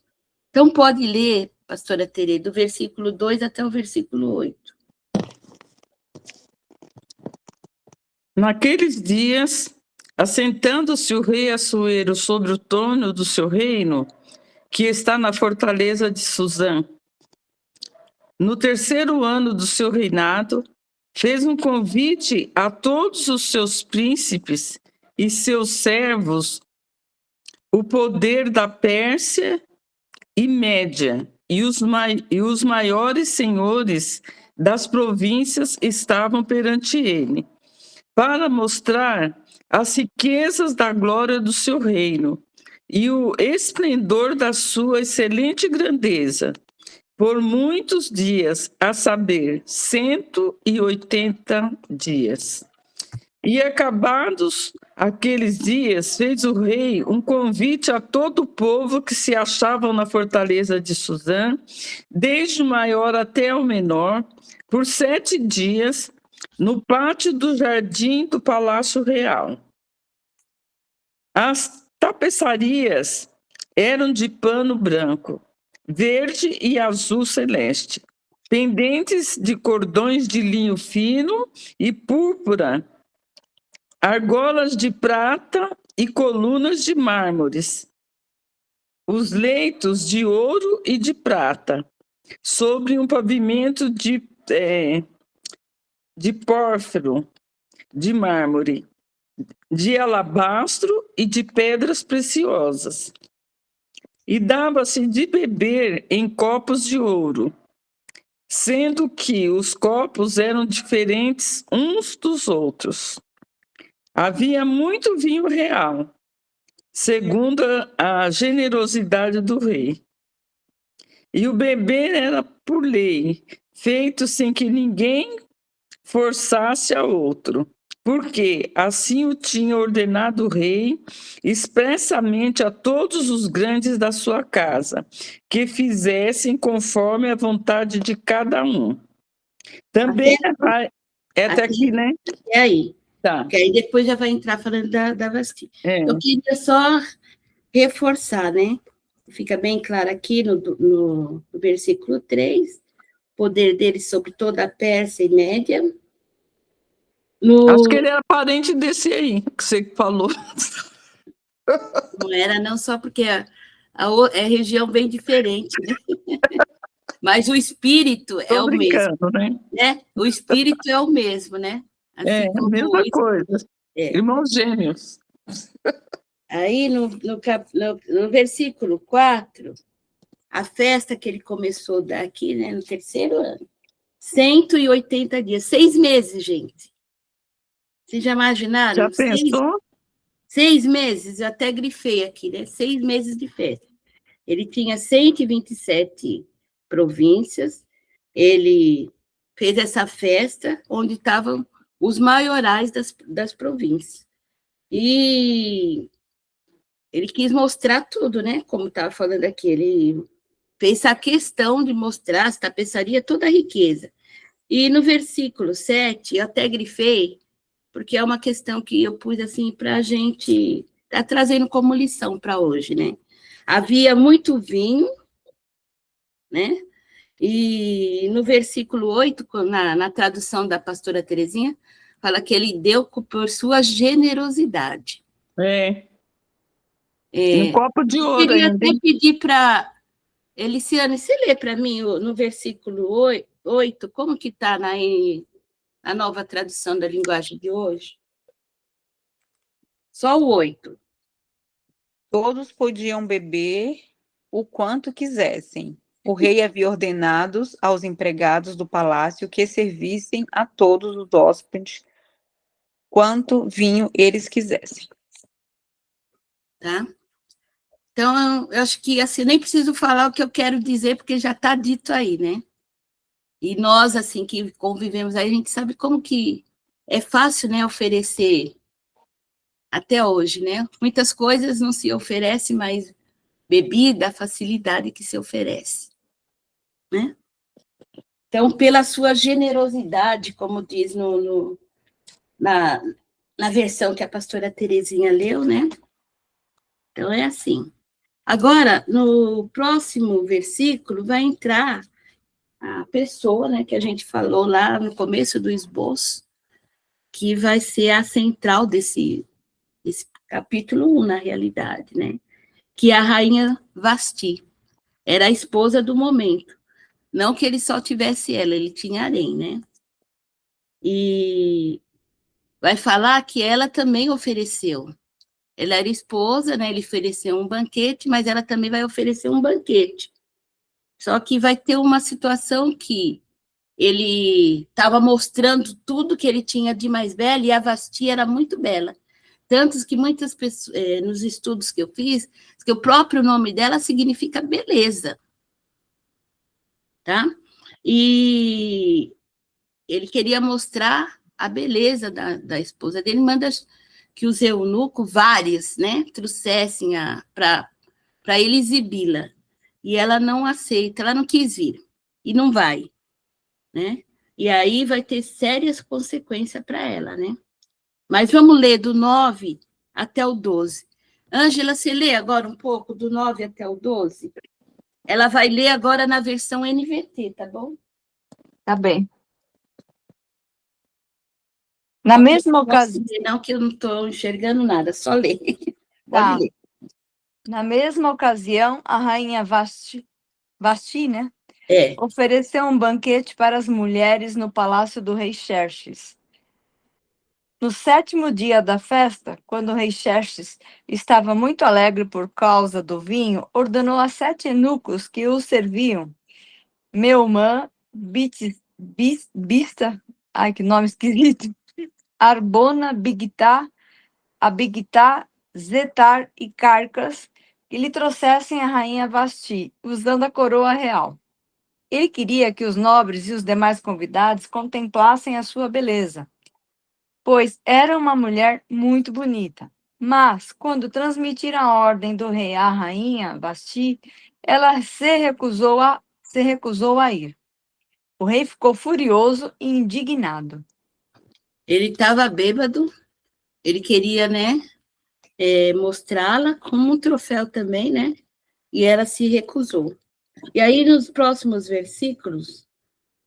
[SPEAKER 2] Então, pode ler, pastora Tere, do versículo 2 até o versículo 8.
[SPEAKER 4] Naqueles dias, assentando-se o rei Assuero sobre o trono do seu reino, que está na fortaleza de Suzã, no 3º ano do seu reinado, fez um convite a todos os seus príncipes e seus servos, o poder da Pérsia e Média, e os maiores senhores das províncias estavam perante ele, para mostrar as riquezas da glória do seu reino e o esplendor da sua excelente grandeza, por muitos dias, a saber, 180 dias. E acabados aqueles dias, fez o rei um convite a todo o povo que se achavam na fortaleza de Suzã, desde o maior até o menor, por 7 dias, no pátio do jardim do Palácio Real. As tapeçarias eram de pano branco, verde e azul celeste, pendentes de cordões de linho fino e púrpura, argolas de prata e colunas de mármores. Os leitos de ouro e de prata, sobre um pavimento de pórfiro, de mármore, de alabastro e de pedras preciosas. E dava-se de beber em copos de ouro, sendo que os copos eram diferentes uns dos outros. Havia muito vinho real, segundo a generosidade do rei. E o beber era por lei, feito sem que ninguém forçasse a outro, porque assim o tinha ordenado o rei expressamente a todos os grandes da sua casa, que fizessem conforme a vontade de cada um. Também até aqui, né?
[SPEAKER 2] É aí.
[SPEAKER 4] Tá.
[SPEAKER 2] Porque aí depois já vai entrar falando da Vasti.
[SPEAKER 4] É.
[SPEAKER 2] Eu queria só reforçar, né? Fica bem claro aqui no versículo 3, poder dele sobre toda a Pérsia e Média.
[SPEAKER 4] Acho que ele era parente desse aí, que você falou.
[SPEAKER 2] Não era não só porque a região bem diferente, né? Mas o espírito é o mesmo, né? O espírito é o mesmo, né?
[SPEAKER 4] Assim a mesma coisa. Irmãos gêmeos.
[SPEAKER 2] Aí, no versículo 4, a festa que ele começou daqui, né, no 3º ano, 180 dias, 6 meses, gente. Vocês já imaginaram?
[SPEAKER 4] Já pensou?
[SPEAKER 2] 6 meses, eu até grifei aqui, né? 6 meses de festa. Ele tinha 127 províncias, ele fez essa festa onde estavam os maiorais das províncias. E ele quis mostrar tudo, né? Como estava falando aqui, ele fez a questão de mostrar as tapeçarias, toda a riqueza. E no versículo 7, eu até grifei, porque é uma questão que eu pus assim para a gente estar trazendo como lição para hoje, né? Havia muito vinho, né? E no versículo 8, na tradução da pastora Terezinha, fala que ele deu por sua generosidade.
[SPEAKER 4] Um copo de ouro.
[SPEAKER 2] Eu queria até pedir para Eliciane, você lê para mim no versículo 8, como que está na nova tradução da linguagem de hoje? Só o 8.
[SPEAKER 5] Todos podiam beber o quanto quisessem. O rei havia ordenado aos empregados do palácio que servissem a todos os hóspedes quanto vinho eles quisessem.
[SPEAKER 2] Tá? Então, eu acho que assim, nem preciso falar o que eu quero dizer, porque já está dito aí, né? E nós, assim, que convivemos aí, a gente sabe como que é fácil, né, oferecer até hoje, né? Muitas coisas não se oferece mais bebida, a facilidade que se oferece, né? Então, pela sua generosidade, como diz na versão que a pastora Terezinha leu, né? Então, é assim. Agora, no próximo versículo, vai entrar a pessoa, né, que a gente falou lá no começo do esboço, que vai ser a central desse capítulo 1, na realidade, né? Que é a rainha Vasti. Era a esposa do momento. Não que ele só tivesse ela, ele tinha harém, né? E vai falar que ela também ofereceu. Ela era esposa, né? Ele ofereceu um banquete, mas ela também vai oferecer um banquete. Só que vai ter uma situação que ele estava mostrando tudo que ele tinha de mais belo, e a Vasti era muito bela. Tantos que muitas pessoas, nos estudos que eu fiz, que o próprio nome dela significa beleza. Tá? E ele queria mostrar a beleza da esposa dele, manda que os eunucos, vários, né, trouxessem para ele exibi-la. E ela não aceita, ela não quis vir, e não vai, né? E aí vai ter sérias consequências para ela, né? Mas vamos ler do 9 até o 12. Ângela, você lê agora um pouco do 9 até o 12? Ela vai ler agora na versão NVT, tá bom?
[SPEAKER 3] Tá bem. Na mesma ocasião.
[SPEAKER 2] Não, que eu não estou enxergando nada, só ler.
[SPEAKER 3] Tá.
[SPEAKER 2] Pode ler.
[SPEAKER 3] Na mesma ocasião, a rainha Vasti, né?
[SPEAKER 2] É.
[SPEAKER 3] Ofereceu um banquete para as mulheres no palácio do rei Xerxes. No 7º dia da festa, quando o rei Xerxes estava muito alegre por causa do vinho, ordenou a 7 eunucos que o serviam, Meumã, Bista, ai que nome esquisito, Arbona, Abigtá, Zetar e Carcas, que lhe trouxessem a rainha Vasti, usando a coroa real. Ele queria que os nobres e os demais convidados contemplassem a sua beleza, pois era uma mulher muito bonita. Mas, quando transmitiram a ordem do rei à rainha Vasti, ela se recusou a ir. O rei ficou furioso e indignado.
[SPEAKER 2] Ele estava bêbado, ele queria, né, mostrá-la como um troféu também, né? E ela se recusou. E aí, nos próximos versículos,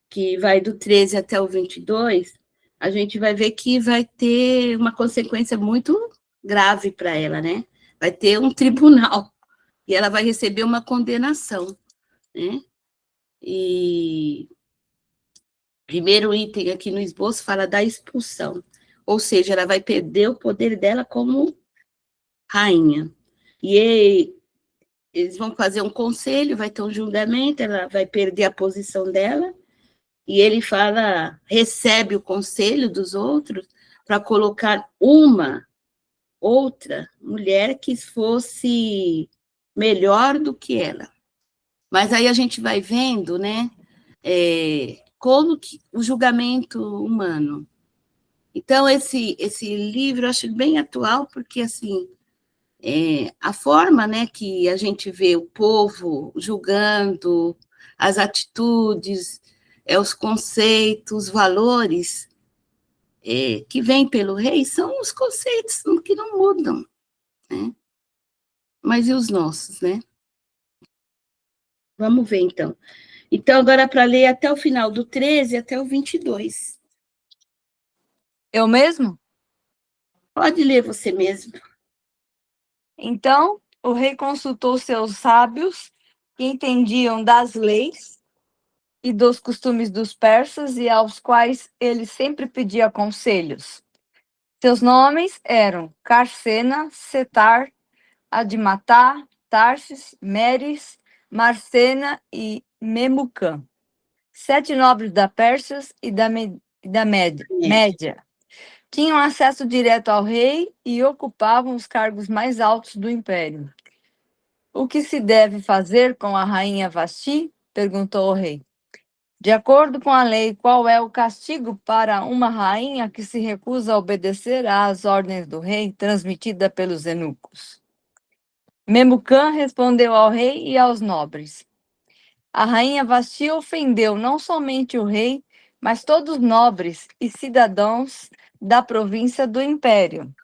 [SPEAKER 2] que vai do 13 até o 22, a gente vai ver que vai ter uma consequência muito grave para ela, né? Vai ter um tribunal, e ela vai receber uma condenação, né? E primeiro item aqui no esboço fala da expulsão, ou seja, ela vai perder o poder dela como rainha. E eles vão fazer um conselho, vai ter um julgamento, ela vai perder a posição dela, e ele fala, recebe o conselho dos outros para colocar uma outra mulher que fosse melhor do que ela. Mas aí a gente vai vendo, né, como que o julgamento humano. Então, esse livro eu acho bem atual, porque, assim, a forma, né, que a gente vê o povo julgando, as atitudes, os conceitos, os valores que vêm pelo rei, são os conceitos que não mudam, né? Mas e os nossos, né? Vamos ver, então. Então, agora para ler até o final, do 13 até o 22.
[SPEAKER 3] Eu mesmo?
[SPEAKER 2] Pode ler você mesmo.
[SPEAKER 3] Então, o rei consultou seus sábios, que entendiam das leis e dos costumes dos persas e aos quais ele sempre pedia conselhos. Seus nomes eram Carcena, Setar, Admatá, Tarsis, Meres, Marcena e Memucã, 7 nobres da Pérsia e da Média. Tinham acesso direto ao rei e ocupavam os cargos mais altos do império. O que se deve fazer com a rainha Vasti? Perguntou o rei. De acordo com a lei, qual é o castigo para uma rainha que se recusa a obedecer às ordens do rei transmitida pelos eunucos? Memucã respondeu ao rei e aos nobres: a rainha Vasti ofendeu não somente o rei, mas todos os nobres e cidadãos da província do império.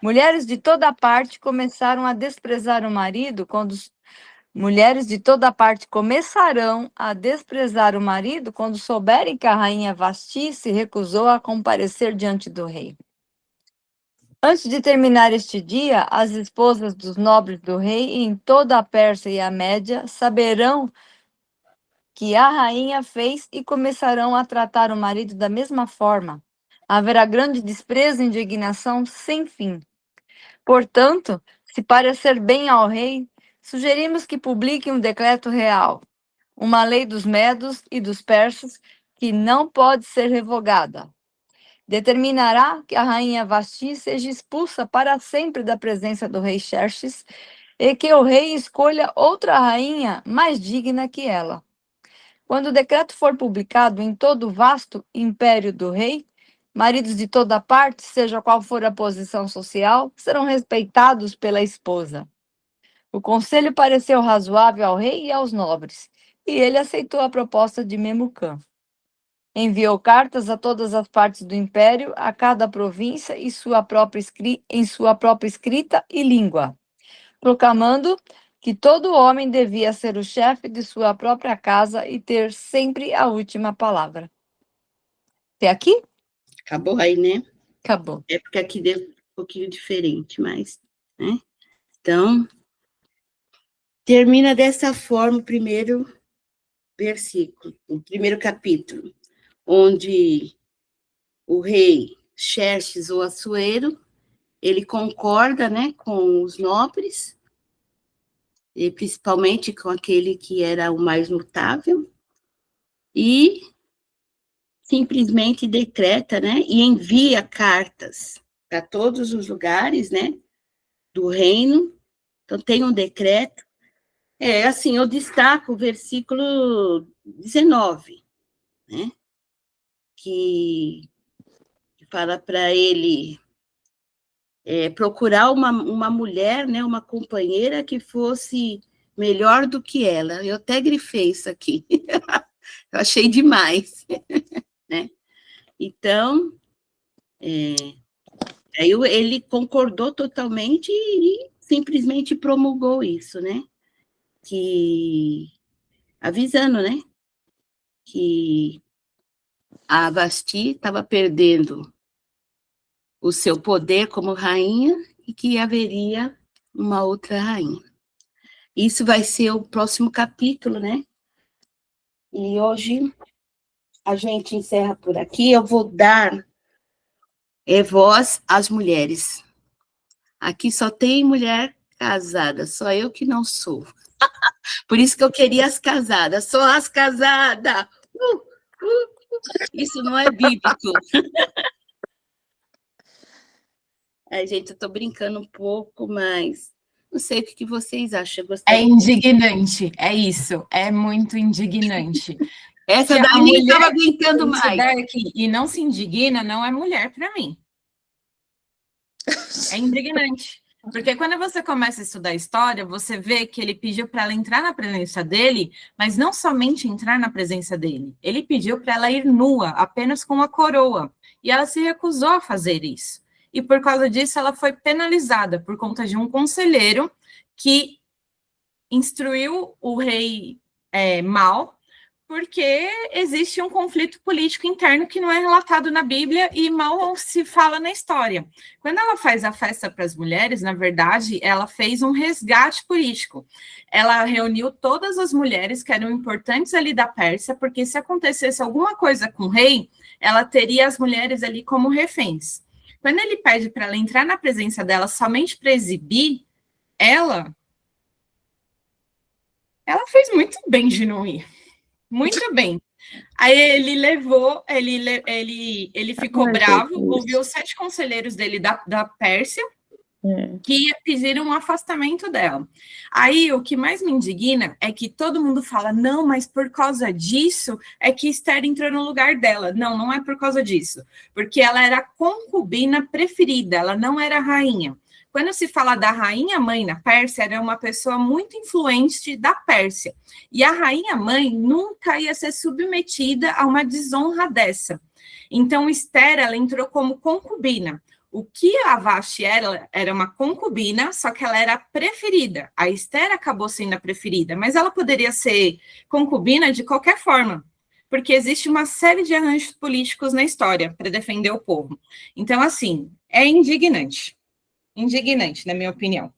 [SPEAKER 3] Mulheres de toda parte começaram a desprezar o marido Mulheres de toda parte começarão a desprezar o marido quando souberem que a rainha Vasti se recusou a comparecer diante do rei. Antes de terminar este dia, as esposas dos nobres do rei em toda a Pérsia e a Média saberão que a rainha fez e começarão a tratar o marido da mesma forma. Haverá grande desprezo e indignação sem fim. Portanto, se parecer bem ao rei, sugerimos que publique um decreto real, uma lei dos medos e dos persas que não pode ser revogada. Determinará que a rainha Vasti seja expulsa para sempre da presença do rei Xerxes e que o rei escolha outra rainha mais digna que ela. Quando o decreto for publicado em todo o vasto império do rei, maridos de toda parte, seja qual for a posição social, serão respeitados pela esposa. O conselho pareceu razoável ao rei e aos nobres, e ele aceitou a proposta de Memucã. Enviou cartas a todas as partes do império, a cada província em sua própria escrita e língua, proclamando que todo homem devia ser o chefe de sua própria casa e ter sempre a última palavra. Até aqui?
[SPEAKER 2] Acabou aí, né?
[SPEAKER 3] Acabou.
[SPEAKER 2] É porque aqui deu um pouquinho diferente, mas, né? Então, termina dessa forma o primeiro versículo, o primeiro capítulo, onde o rei Xerxes, o Assuero, ele concorda, né, com os nobres, e principalmente com aquele que era o mais notável, e simplesmente decreta, né, e envia cartas para todos os lugares, né, do reino. Então, tem um decreto. Assim, eu destaco o versículo 19, né, que fala para ele procurar uma mulher, né, uma companheira que fosse melhor do que ela. Eu até grifei isso aqui. Eu achei demais, né? Então, aí ele concordou totalmente e simplesmente promulgou isso, né? Avisando, né? Que a Vasti estava perdendo o seu poder como rainha e que haveria uma outra rainha. Isso vai ser o próximo capítulo, né? E hoje a gente encerra por aqui. Eu vou dar voz às mulheres. Aqui só tem mulher casada, só eu que não sou. Por isso que eu queria as casadas, só as casadas. Isso não é bíblico. Gente, eu estou brincando um pouco, mas não sei o que vocês acham.
[SPEAKER 6] É indignante, é isso, é muito indignante.
[SPEAKER 2] Essa daí nem estava aguentando mais.
[SPEAKER 6] E não se indigna, não é mulher para mim. É indignante. Porque quando você começa a estudar a história, você vê que ele pediu para ela entrar na presença dele, mas não somente entrar na presença dele. Ele pediu para ela ir nua, apenas com a coroa. E ela se recusou a fazer isso. E por causa disso, ela foi penalizada por conta de um conselheiro que instruiu o rei mal, porque existe um conflito político interno que não é relatado na Bíblia e mal se fala na história. Quando ela faz a festa para as mulheres, na verdade, ela fez um resgate político. Ela reuniu todas as mulheres que eram importantes ali da Pérsia, porque se acontecesse alguma coisa com o rei, ela teria as mulheres ali como reféns. Quando ele pede para ela entrar na presença dela somente para exibir, ela fez muito bem de não ir. Muito bem. Aí ele levou, ele ficou bravo, ouviu os 7 conselheiros dele da Pérsia, que pediram um afastamento dela. Aí, o que mais me indigna é que todo mundo fala, não, mas por causa disso é que Esther entrou no lugar dela. Não, não é por causa disso, porque ela era a concubina preferida, ela não era a rainha. Quando se fala da rainha mãe na Pérsia, era uma pessoa muito influente da Pérsia, e a rainha mãe nunca ia ser submetida a uma desonra dessa. Então, Esther, ela entrou como concubina. O que a Vashti era uma concubina, só que ela era a preferida. A Esther acabou sendo a preferida, mas ela poderia ser concubina de qualquer forma, porque existe uma série de arranjos políticos na história para defender o povo. Então, assim, é indignante. Indignante, na minha opinião.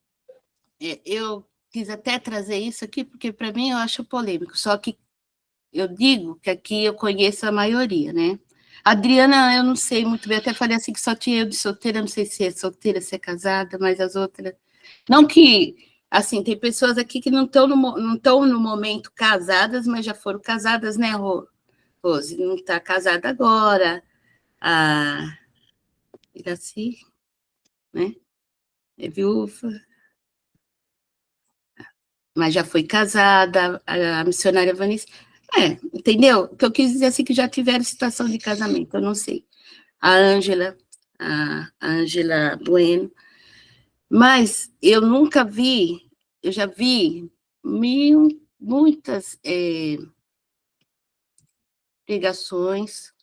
[SPEAKER 2] Eu quis até trazer isso aqui, porque para mim eu acho polêmico, só que eu digo que aqui eu conheço a maioria, né? Adriana, eu não sei muito bem, até falei assim que só tinha eu de solteira, não sei se é solteira, se é casada, mas as outras... Não que, assim, tem pessoas aqui que não estão no momento casadas, mas já foram casadas, né, Rose? Não está casada agora, a Iraci, né? É viúva, mas já foi casada, a missionária Vanessa... entendeu? O que eu quis dizer assim, que já tiveram situação de casamento, eu não sei. A Ângela Bueno, mas eu nunca vi, eu já vi muitas pregações,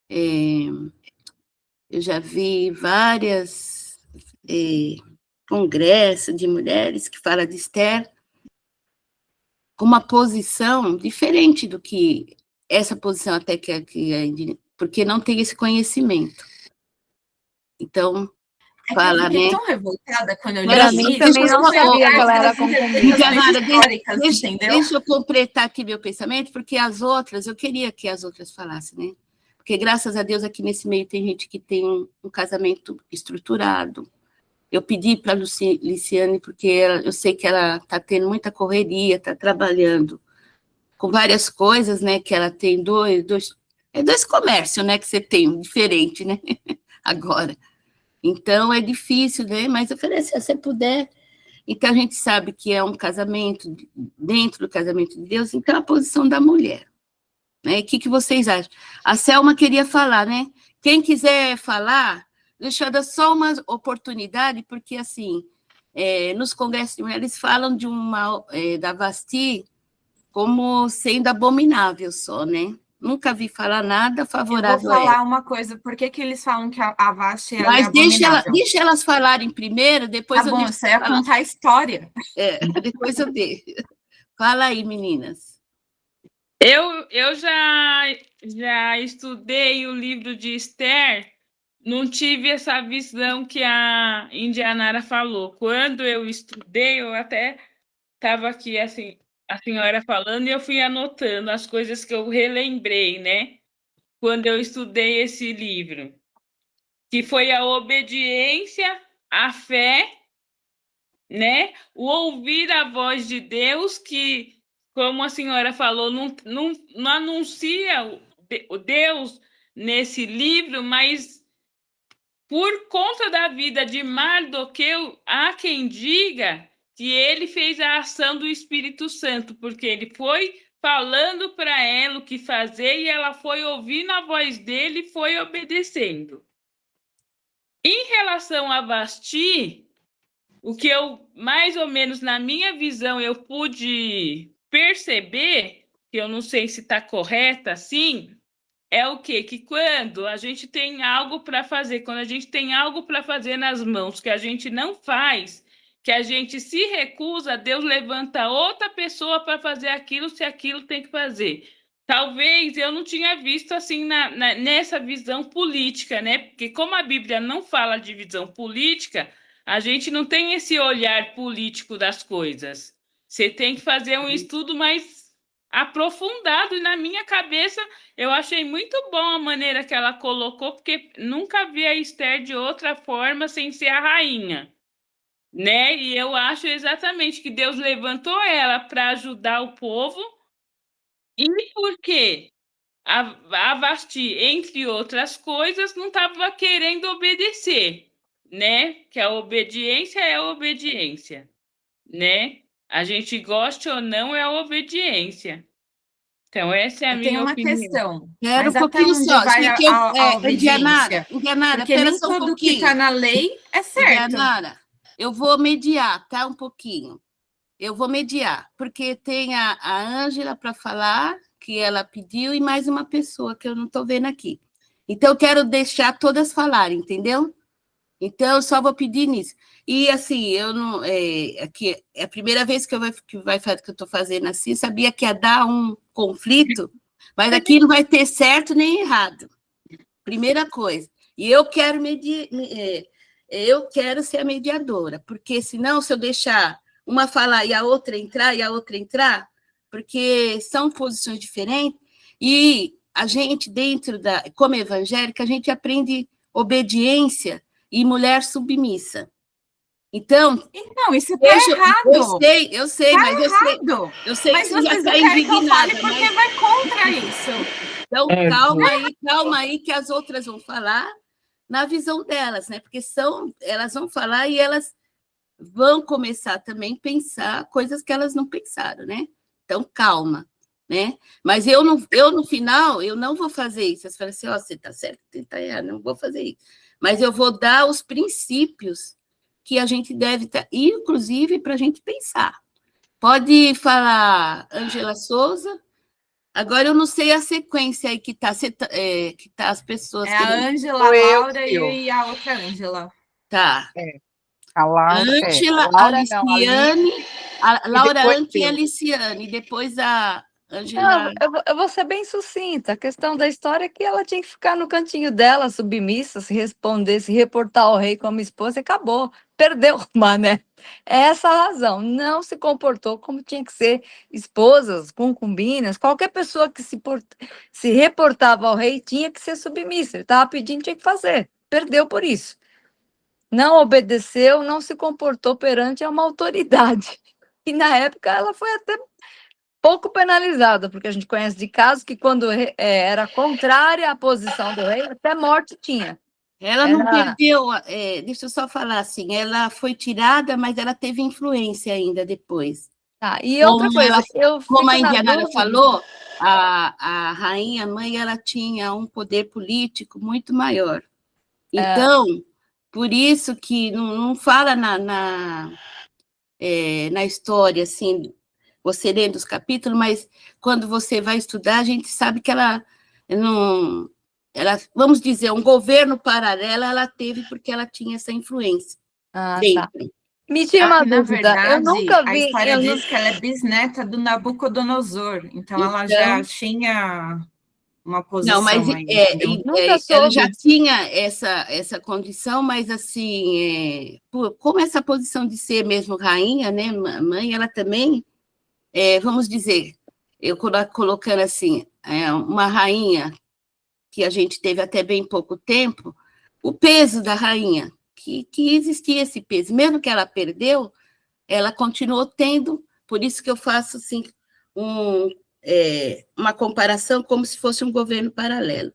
[SPEAKER 2] eu já vi várias congressos de mulheres que falam de Esther com uma posição diferente do que essa posição até que porque não tem esse conhecimento. Então, fala,
[SPEAKER 6] eu fiquei
[SPEAKER 2] né?
[SPEAKER 6] tão revoltada quando eu li
[SPEAKER 3] Para mim também não sabia que ela era concubina.
[SPEAKER 2] Deixa eu completar aqui meu pensamento, porque as outras, eu queria que as outras falassem, né? Porque, graças a Deus, aqui nesse meio tem gente que tem um casamento estruturado. Eu pedi para a Liciane, porque eu sei que ela está tendo muita correria, está trabalhando com várias coisas, né? Que ela tem dois comércios, né? Que você tem, diferente, né? Agora. Então, é difícil, né? Mas eu falei, se você puder... Então, a gente sabe que é um casamento, dentro do casamento de Deus, então, a posição da mulher. Né? O que vocês acham? A Selma queria falar, né? Quem quiser falar, deixa eu dar só uma oportunidade, porque, assim, nos congressos de mulheres falam da Vashti como sendo abominável só, né? Nunca vi falar nada favorável a ela.
[SPEAKER 6] Eu vou falar uma coisa, por que eles falam que a Vashti é
[SPEAKER 2] Mas
[SPEAKER 6] abominável?
[SPEAKER 2] deixa elas falarem primeiro, depois
[SPEAKER 6] tá bom, você ia contar a história.
[SPEAKER 2] Depois eu deixo. Fala aí, meninas.
[SPEAKER 1] Eu já estudei o livro de Esther, não tive essa visão que a Indianara falou. Quando eu estudei, eu até estava aqui, assim, a senhora falando, e eu fui anotando as coisas que eu relembrei, né? Quando eu estudei esse livro, que foi a obediência, a fé, né? O ouvir a voz de Deus, que, como a senhora falou, não anuncia o Deus nesse livro, mas por conta da vida de Mardoqueu, há quem diga que ele fez a ação do Espírito Santo, porque ele foi falando para ela o que fazer e ela foi ouvindo a voz dele e foi obedecendo. Em relação a Vashti, o que eu, mais ou menos na minha visão, eu pude perceber, que eu não sei se está correta assim, é o quê? Que quando a gente tem algo para fazer, quando a gente tem algo para fazer nas mãos que a gente não faz, que a gente se recusa, Deus levanta outra pessoa para fazer aquilo, se aquilo tem que fazer. Talvez eu não tinha visto assim nessa visão política, né? Porque como a Bíblia não fala de visão política, a gente não tem esse olhar político das coisas. Você tem que fazer um estudo mais aprofundado, e na minha cabeça eu achei muito bom a maneira que ela colocou, porque nunca vi a Esther de outra forma sem ser a rainha, né? E eu acho exatamente que Deus levantou ela para ajudar o povo, e porque a Vashti, entre outras coisas, não estava querendo obedecer. né? Que a obediência é a obediência, né? A gente goste ou não é a obediência. Então, essa é a
[SPEAKER 6] Eu tenho
[SPEAKER 1] minha
[SPEAKER 6] uma
[SPEAKER 1] opinião.
[SPEAKER 6] questão,
[SPEAKER 2] Espera um
[SPEAKER 6] mas até
[SPEAKER 2] pouquinho
[SPEAKER 6] onde
[SPEAKER 2] só,
[SPEAKER 6] vai
[SPEAKER 2] gente,
[SPEAKER 6] a
[SPEAKER 2] Indianara,
[SPEAKER 6] obediência? Porque
[SPEAKER 2] espera
[SPEAKER 6] nem
[SPEAKER 2] só um
[SPEAKER 6] tudo que
[SPEAKER 2] pouquinho.
[SPEAKER 6] está na lei é certo.
[SPEAKER 2] Indianara, eu vou mediar, tá? Um pouquinho. Eu vou mediar, porque tem a Ângela para falar, que ela pediu, e mais uma pessoa que eu não estou vendo aqui. Então, eu quero deixar todas falarem, entendeu? Então, eu só vou pedir nisso. E, assim, eu não... aqui, é a primeira vez que eu estou fazendo assim, sabia que ia dar um conflito, mas aqui não vai ter certo nem errado. Primeira coisa. E eu quero eu quero ser a mediadora, porque senão, se eu deixar uma falar e a outra entrar, porque são posições diferentes, e a gente, como evangélica, a gente aprende obediência e mulher submissa. Então,
[SPEAKER 6] Isso está errado.
[SPEAKER 2] Eu sei,
[SPEAKER 6] tá
[SPEAKER 2] mas
[SPEAKER 6] errado.
[SPEAKER 2] eu sei
[SPEAKER 6] Mas
[SPEAKER 2] que você já
[SPEAKER 6] vocês não
[SPEAKER 2] está
[SPEAKER 6] querem que eu fale
[SPEAKER 2] indignada.
[SPEAKER 6] porque vai contra isso.
[SPEAKER 2] Então, calma aí, que as outras vão falar na visão delas, né? Porque elas vão falar e elas vão começar também a pensar coisas que elas não pensaram, né? Então, calma, né? Mas eu, no final, eu não vou fazer isso. Você fala assim, você está certo, você está errado, não vou fazer isso. Mas eu vou dar os princípios que a gente deve estar, inclusive, para a gente pensar. Pode falar, Ângela Souza. Agora eu não sei a sequência aí que tá as pessoas
[SPEAKER 6] É a
[SPEAKER 2] querendo.
[SPEAKER 6] Ângela, a Laura e a outra Ângela.
[SPEAKER 2] Tá.
[SPEAKER 5] A Laura,
[SPEAKER 2] Ângela,
[SPEAKER 5] a Laura
[SPEAKER 2] a Liciane, a Laura
[SPEAKER 5] depois
[SPEAKER 2] Anque e a Liciane, depois a
[SPEAKER 3] Não,
[SPEAKER 2] Ângela.
[SPEAKER 3] eu vou ser bem sucinta. A questão da história é que ela tinha que ficar no cantinho dela, submissa, se responder, se reportar ao rei como esposa, e acabou. Perdeu o mané. É essa a razão. Não se comportou como tinha que ser esposas, concubinas, qualquer pessoa que se reportava ao rei tinha que ser submissa. Ele estava pedindo, tinha que fazer. Perdeu por isso. Não obedeceu, não se comportou perante a uma autoridade. E na época ela foi até pouco penalizada, porque a gente conhece de casos que quando era contrária à posição do rei, até morte tinha.
[SPEAKER 2] Ela não perdeu, deixa eu só falar assim, ela foi tirada, mas ela teve influência ainda depois.
[SPEAKER 3] Tá, e outra coisa,
[SPEAKER 2] como a Indianara falou, a rainha mãe, ela tinha um poder político muito maior. Então, por isso que não fala na história, assim, você lendo os capítulos, mas quando você vai estudar, a gente sabe que ela não... vamos dizer, um governo paralelo ela teve porque ela tinha essa influência dentro.
[SPEAKER 3] Tá. Me tira uma
[SPEAKER 6] Na
[SPEAKER 3] dúvida,
[SPEAKER 6] verdade,
[SPEAKER 3] eu nunca vi...
[SPEAKER 6] a história diz que ela é bisneta do Nabucodonosor, então ela já tinha uma posição.
[SPEAKER 2] Não, mas ela já tinha essa condição, mas assim, como essa posição de ser mesmo rainha, né, mãe, ela também, vamos dizer, eu colocando assim, uma rainha que a gente teve até bem pouco tempo, o peso da rainha, que existia esse peso, mesmo que ela perdeu, ela continuou tendo, por isso que eu faço assim, uma comparação como se fosse um governo paralelo,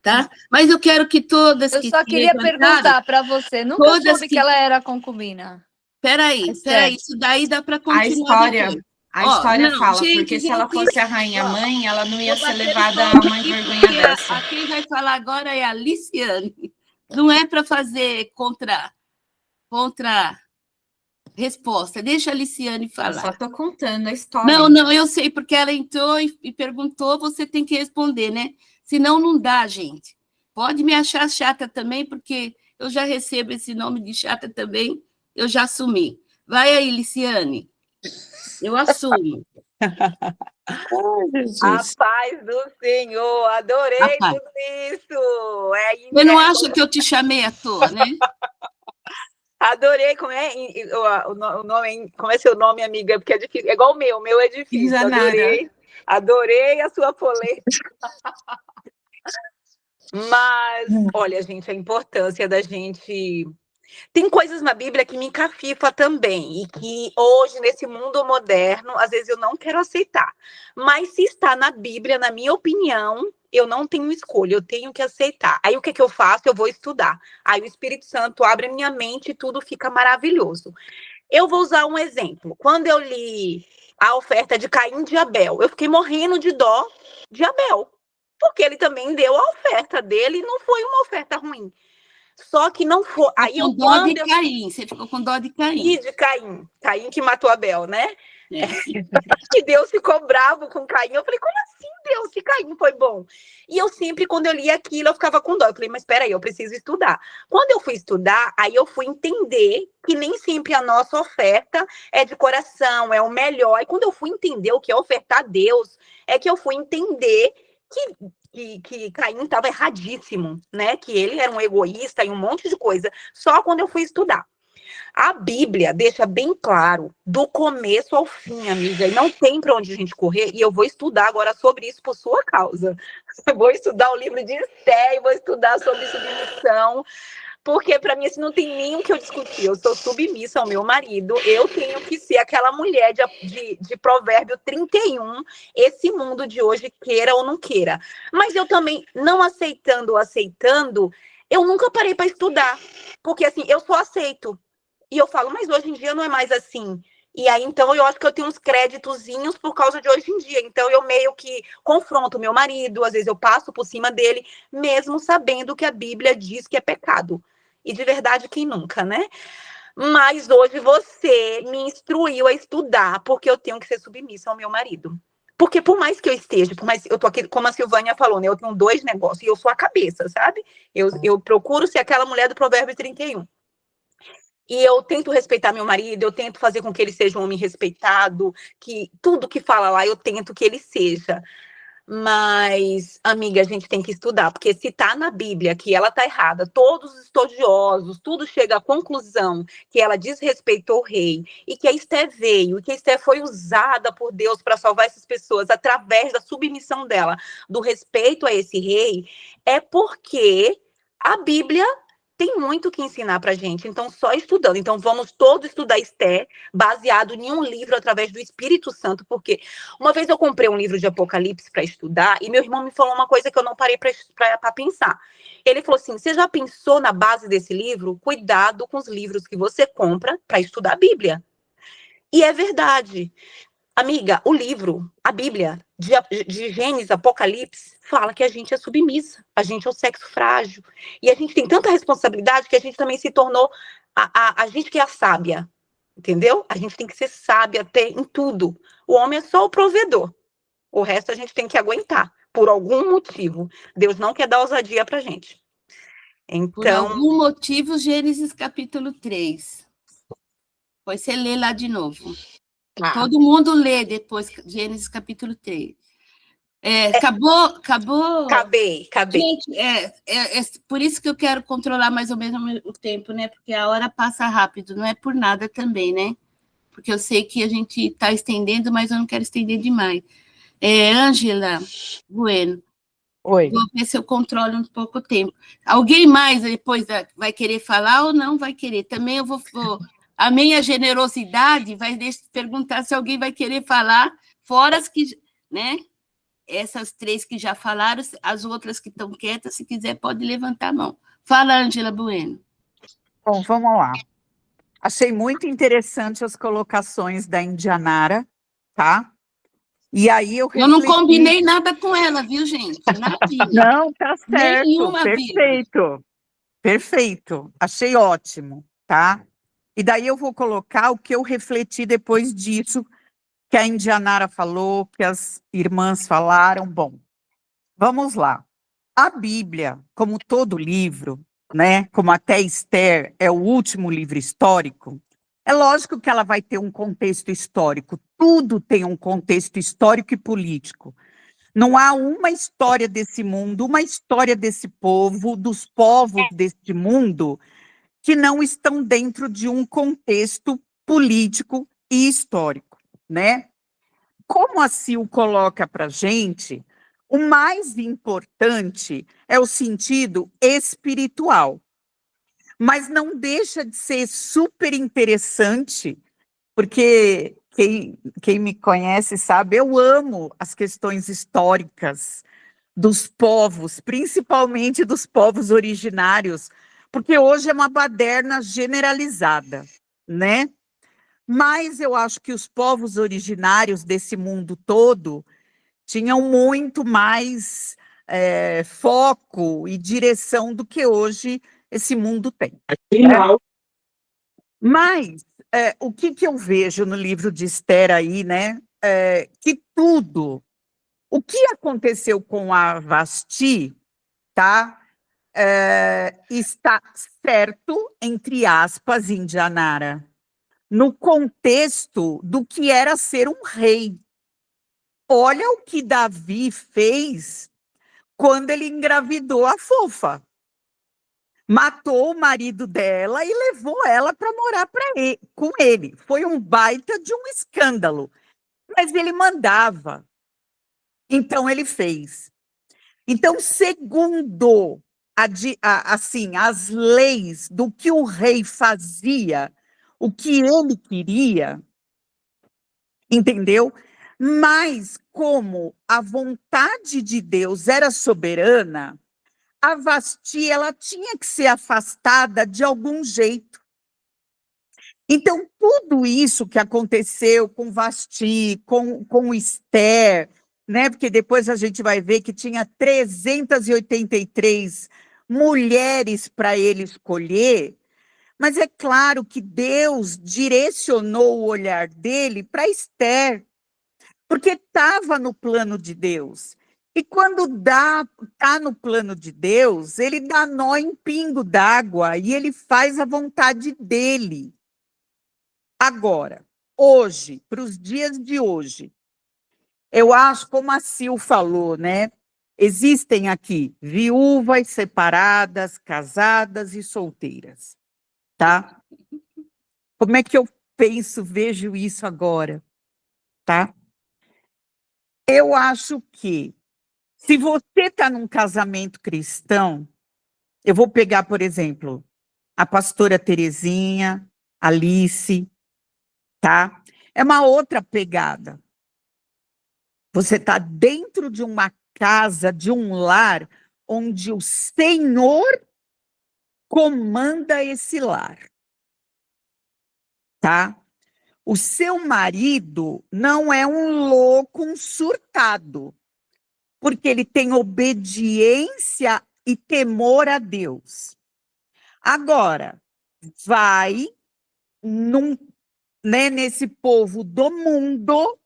[SPEAKER 2] tá? Mas eu quero que todas...
[SPEAKER 3] Eu só queria perguntar para você, nunca soube que ela era concubina.
[SPEAKER 2] Peraí, isso daí dá para continuar depois.
[SPEAKER 6] A história fala, porque se ela fosse a rainha-mãe, ela não ia ser levada a uma vergonha dessa.
[SPEAKER 2] Quem vai falar agora é a Liciane. Não é para fazer contra resposta. Deixa a Liciane falar.
[SPEAKER 6] Eu só estou contando a história.
[SPEAKER 2] Não, eu sei, porque ela entrou e perguntou, você tem que responder, né? Senão não dá, gente. Pode me achar chata também, porque eu já recebo esse nome de chata também, eu já assumi. Vai aí, Liciane. Eu assumo.
[SPEAKER 5] A paz do Senhor, adorei tudo isso.
[SPEAKER 2] Você não acha que eu te chamei à toa, né?
[SPEAKER 5] Adorei, como é o nome, como é seu nome, amiga? Porque é difícil, é igual o meu é difícil. Adorei a sua polêmica. Mas, olha, gente, a importância da gente Tem coisas na Bíblia que me encafifa também, e que hoje, nesse mundo moderno, às vezes eu não quero aceitar. Mas se está na Bíblia, na minha opinião, eu não tenho escolha, eu tenho que aceitar. Aí o que eu faço? Eu vou estudar. Aí o Espírito Santo abre a minha mente e tudo fica maravilhoso. Eu vou usar um exemplo. Quando eu li a oferta de Caim e de Abel, eu fiquei morrendo de dó de Abel, porque ele também deu a oferta dele e não foi uma oferta ruim. Só que não foi. Aí
[SPEAKER 2] com dó de Caim, você ficou com dó de Caim.
[SPEAKER 5] E de Caim. Caim que matou Abel, né?
[SPEAKER 2] É.
[SPEAKER 5] Que Deus ficou bravo com Caim. Eu falei, como assim, Deus, que Caim foi bom? E eu sempre, quando eu li aquilo, eu ficava com dó. Eu falei, mas espera aí, eu preciso estudar. Quando eu fui estudar, aí eu fui entender que nem sempre a nossa oferta é de coração, é o melhor. E quando eu fui entender o que é ofertar a Deus, é que eu fui entender que Caim estava erradíssimo, né? Que ele era um egoísta e um monte de coisa. Só quando eu fui estudar. A Bíblia deixa bem claro, do começo ao fim, amiga, e não tem para onde a gente correr, e eu vou estudar agora sobre isso por sua causa. Eu vou estudar o livro de Esté, vou estudar sobre submissão, porque para mim assim, não tem nem o que eu discutir. Eu sou submissa ao meu marido, eu tenho que ser aquela mulher de Provérbio 31, esse mundo de hoje, queira ou não queira. Mas eu também, não aceitando, eu nunca parei para estudar, porque assim, eu só aceito. E eu falo, mas hoje em dia não é mais assim. E aí, então, eu acho que eu tenho uns créditozinhos por causa de hoje em dia. Então, eu meio que confronto meu marido, às vezes eu passo por cima dele, mesmo sabendo que a Bíblia diz que é pecado. E de verdade, quem nunca, né? Mas hoje você me instruiu a estudar, porque eu tenho que ser submissa ao meu marido. Porque por mais que eu esteja, por mais eu tô aqui, como a Silvânia falou, né? Eu tenho 2 negócios e eu sou a cabeça, sabe? Eu procuro ser aquela mulher do Provérbio 31. E eu tento respeitar meu marido, eu tento fazer com que ele seja um homem respeitado, que tudo que fala lá eu tento que ele seja. Mas, amiga, a gente tem que estudar, porque se tá na Bíblia que ela tá errada, todos os estudiosos, tudo chega à conclusão que ela desrespeitou o rei, e que a Esté veio, e que a Esté foi usada por Deus para salvar essas pessoas através da submissão dela, do respeito a esse rei, é porque a Bíblia tem muito que ensinar pra gente, então só estudando. Então vamos todos estudar Esté, baseado em um livro através do Espírito Santo, porque uma vez eu comprei um livro de Apocalipse para estudar, e meu irmão me falou uma coisa que eu não parei para pensar. Ele falou assim, você já pensou na base desse livro? Cuidado com os livros que você compra para estudar a Bíblia. E é verdade. Amiga, o livro, a Bíblia, de Gênesis, Apocalipse, fala que a gente é submissa, a gente é o sexo frágil. E a gente tem tanta responsabilidade que a gente também se tornou a gente que é a sábia, entendeu? A gente tem que ser sábia até em tudo. O homem é só o provedor. O resto a gente tem que aguentar, por algum motivo. Deus não quer dar ousadia pra gente.
[SPEAKER 2] Por
[SPEAKER 5] Então,
[SPEAKER 2] algum motivo, Gênesis capítulo 3. Depois você lê lá de novo.
[SPEAKER 5] tá.
[SPEAKER 2] Todo mundo lê depois Gênesis capítulo 3. Acabou?
[SPEAKER 5] Acabei.
[SPEAKER 2] Gente, é por isso que eu quero controlar mais ou menos o tempo, né? Porque a hora passa rápido, não é por nada também, né? Porque eu sei que a gente está estendendo, mas eu não quero estender demais. Ângela Bueno,
[SPEAKER 7] Oi.
[SPEAKER 2] vou ver se eu controlo um pouco o tempo. Alguém mais depois vai querer falar ou não vai querer? Também eu vou a minha generosidade vai perguntar se alguém vai querer falar, fora as que, né? Essas 3 que já falaram, as outras que estão quietas, se quiser, pode levantar a mão. Fala, Ângela Bueno.
[SPEAKER 7] Bom, vamos lá. Achei muito interessante as colocações da Indianara, tá? E aí eu
[SPEAKER 2] Eu não
[SPEAKER 7] refleti...
[SPEAKER 2] combinei nada com ela, viu, gente? Nadinha.
[SPEAKER 7] Não, tá certo.
[SPEAKER 2] Nenhuma
[SPEAKER 7] Perfeito. Perfeito. Achei ótimo, tá? E daí eu vou colocar o que eu refleti depois disso, que a Indianara falou, que as irmãs falaram. Bom, vamos lá. A Bíblia, como todo livro, né, como até Esther é o último livro histórico, é lógico que ela vai ter um contexto histórico. Tudo tem um contexto histórico e político. Não há uma história desse mundo, uma história desse povo, dos povos deste mundo, que não estão dentro de um contexto político e histórico, né? Como a Sil coloca para a gente, o mais importante é o sentido espiritual. mas não deixa de ser super interessante, porque quem me conhece sabe, eu amo as questões históricas dos povos, principalmente dos povos originários, porque hoje é uma baderna generalizada, né? Mas eu acho que os povos originários desse mundo todo tinham muito mais foco e direção do que hoje esse mundo tem. Né? Mas o que eu vejo no livro de Esther aí, né? Que tudo, o que aconteceu com a Vasti, tá? Está certo, entre aspas, Indianara, no contexto do que era ser um rei. Olha o que Davi fez quando ele engravidou a fofa. Matou o marido dela e levou ela para morar com ele. Foi um baita de um escândalo. Mas ele mandava. Então ele fez. Então, segundo assim, as leis do que o rei fazia, o que ele queria, entendeu? Mas como a vontade de Deus era soberana, a Vasti ela tinha que ser afastada de algum jeito. Então, tudo isso que aconteceu com Vasti, com Esther, né? Porque depois a gente vai ver que tinha 383 mulheres para ele escolher, mas é claro que Deus direcionou o olhar dele para Esther, porque estava no plano de Deus. E quando está no plano de Deus, ele dá nó em pingo d'água e ele faz a vontade dele. Agora, hoje, para os dias de hoje, eu acho, como a Sil falou, né? Existem aqui viúvas, separadas, casadas e solteiras, tá? Como é que eu vejo isso agora, tá? Eu acho que, se você está num casamento cristão, eu vou pegar, por exemplo, a pastora Terezinha, Alice, tá? É uma outra pegada. Você está dentro de uma casa, de um lar, onde o Senhor comanda esse lar, tá? O seu marido não é um louco, um surtado, porque ele tem obediência e temor a Deus. Agora, vai nesse povo do mundo,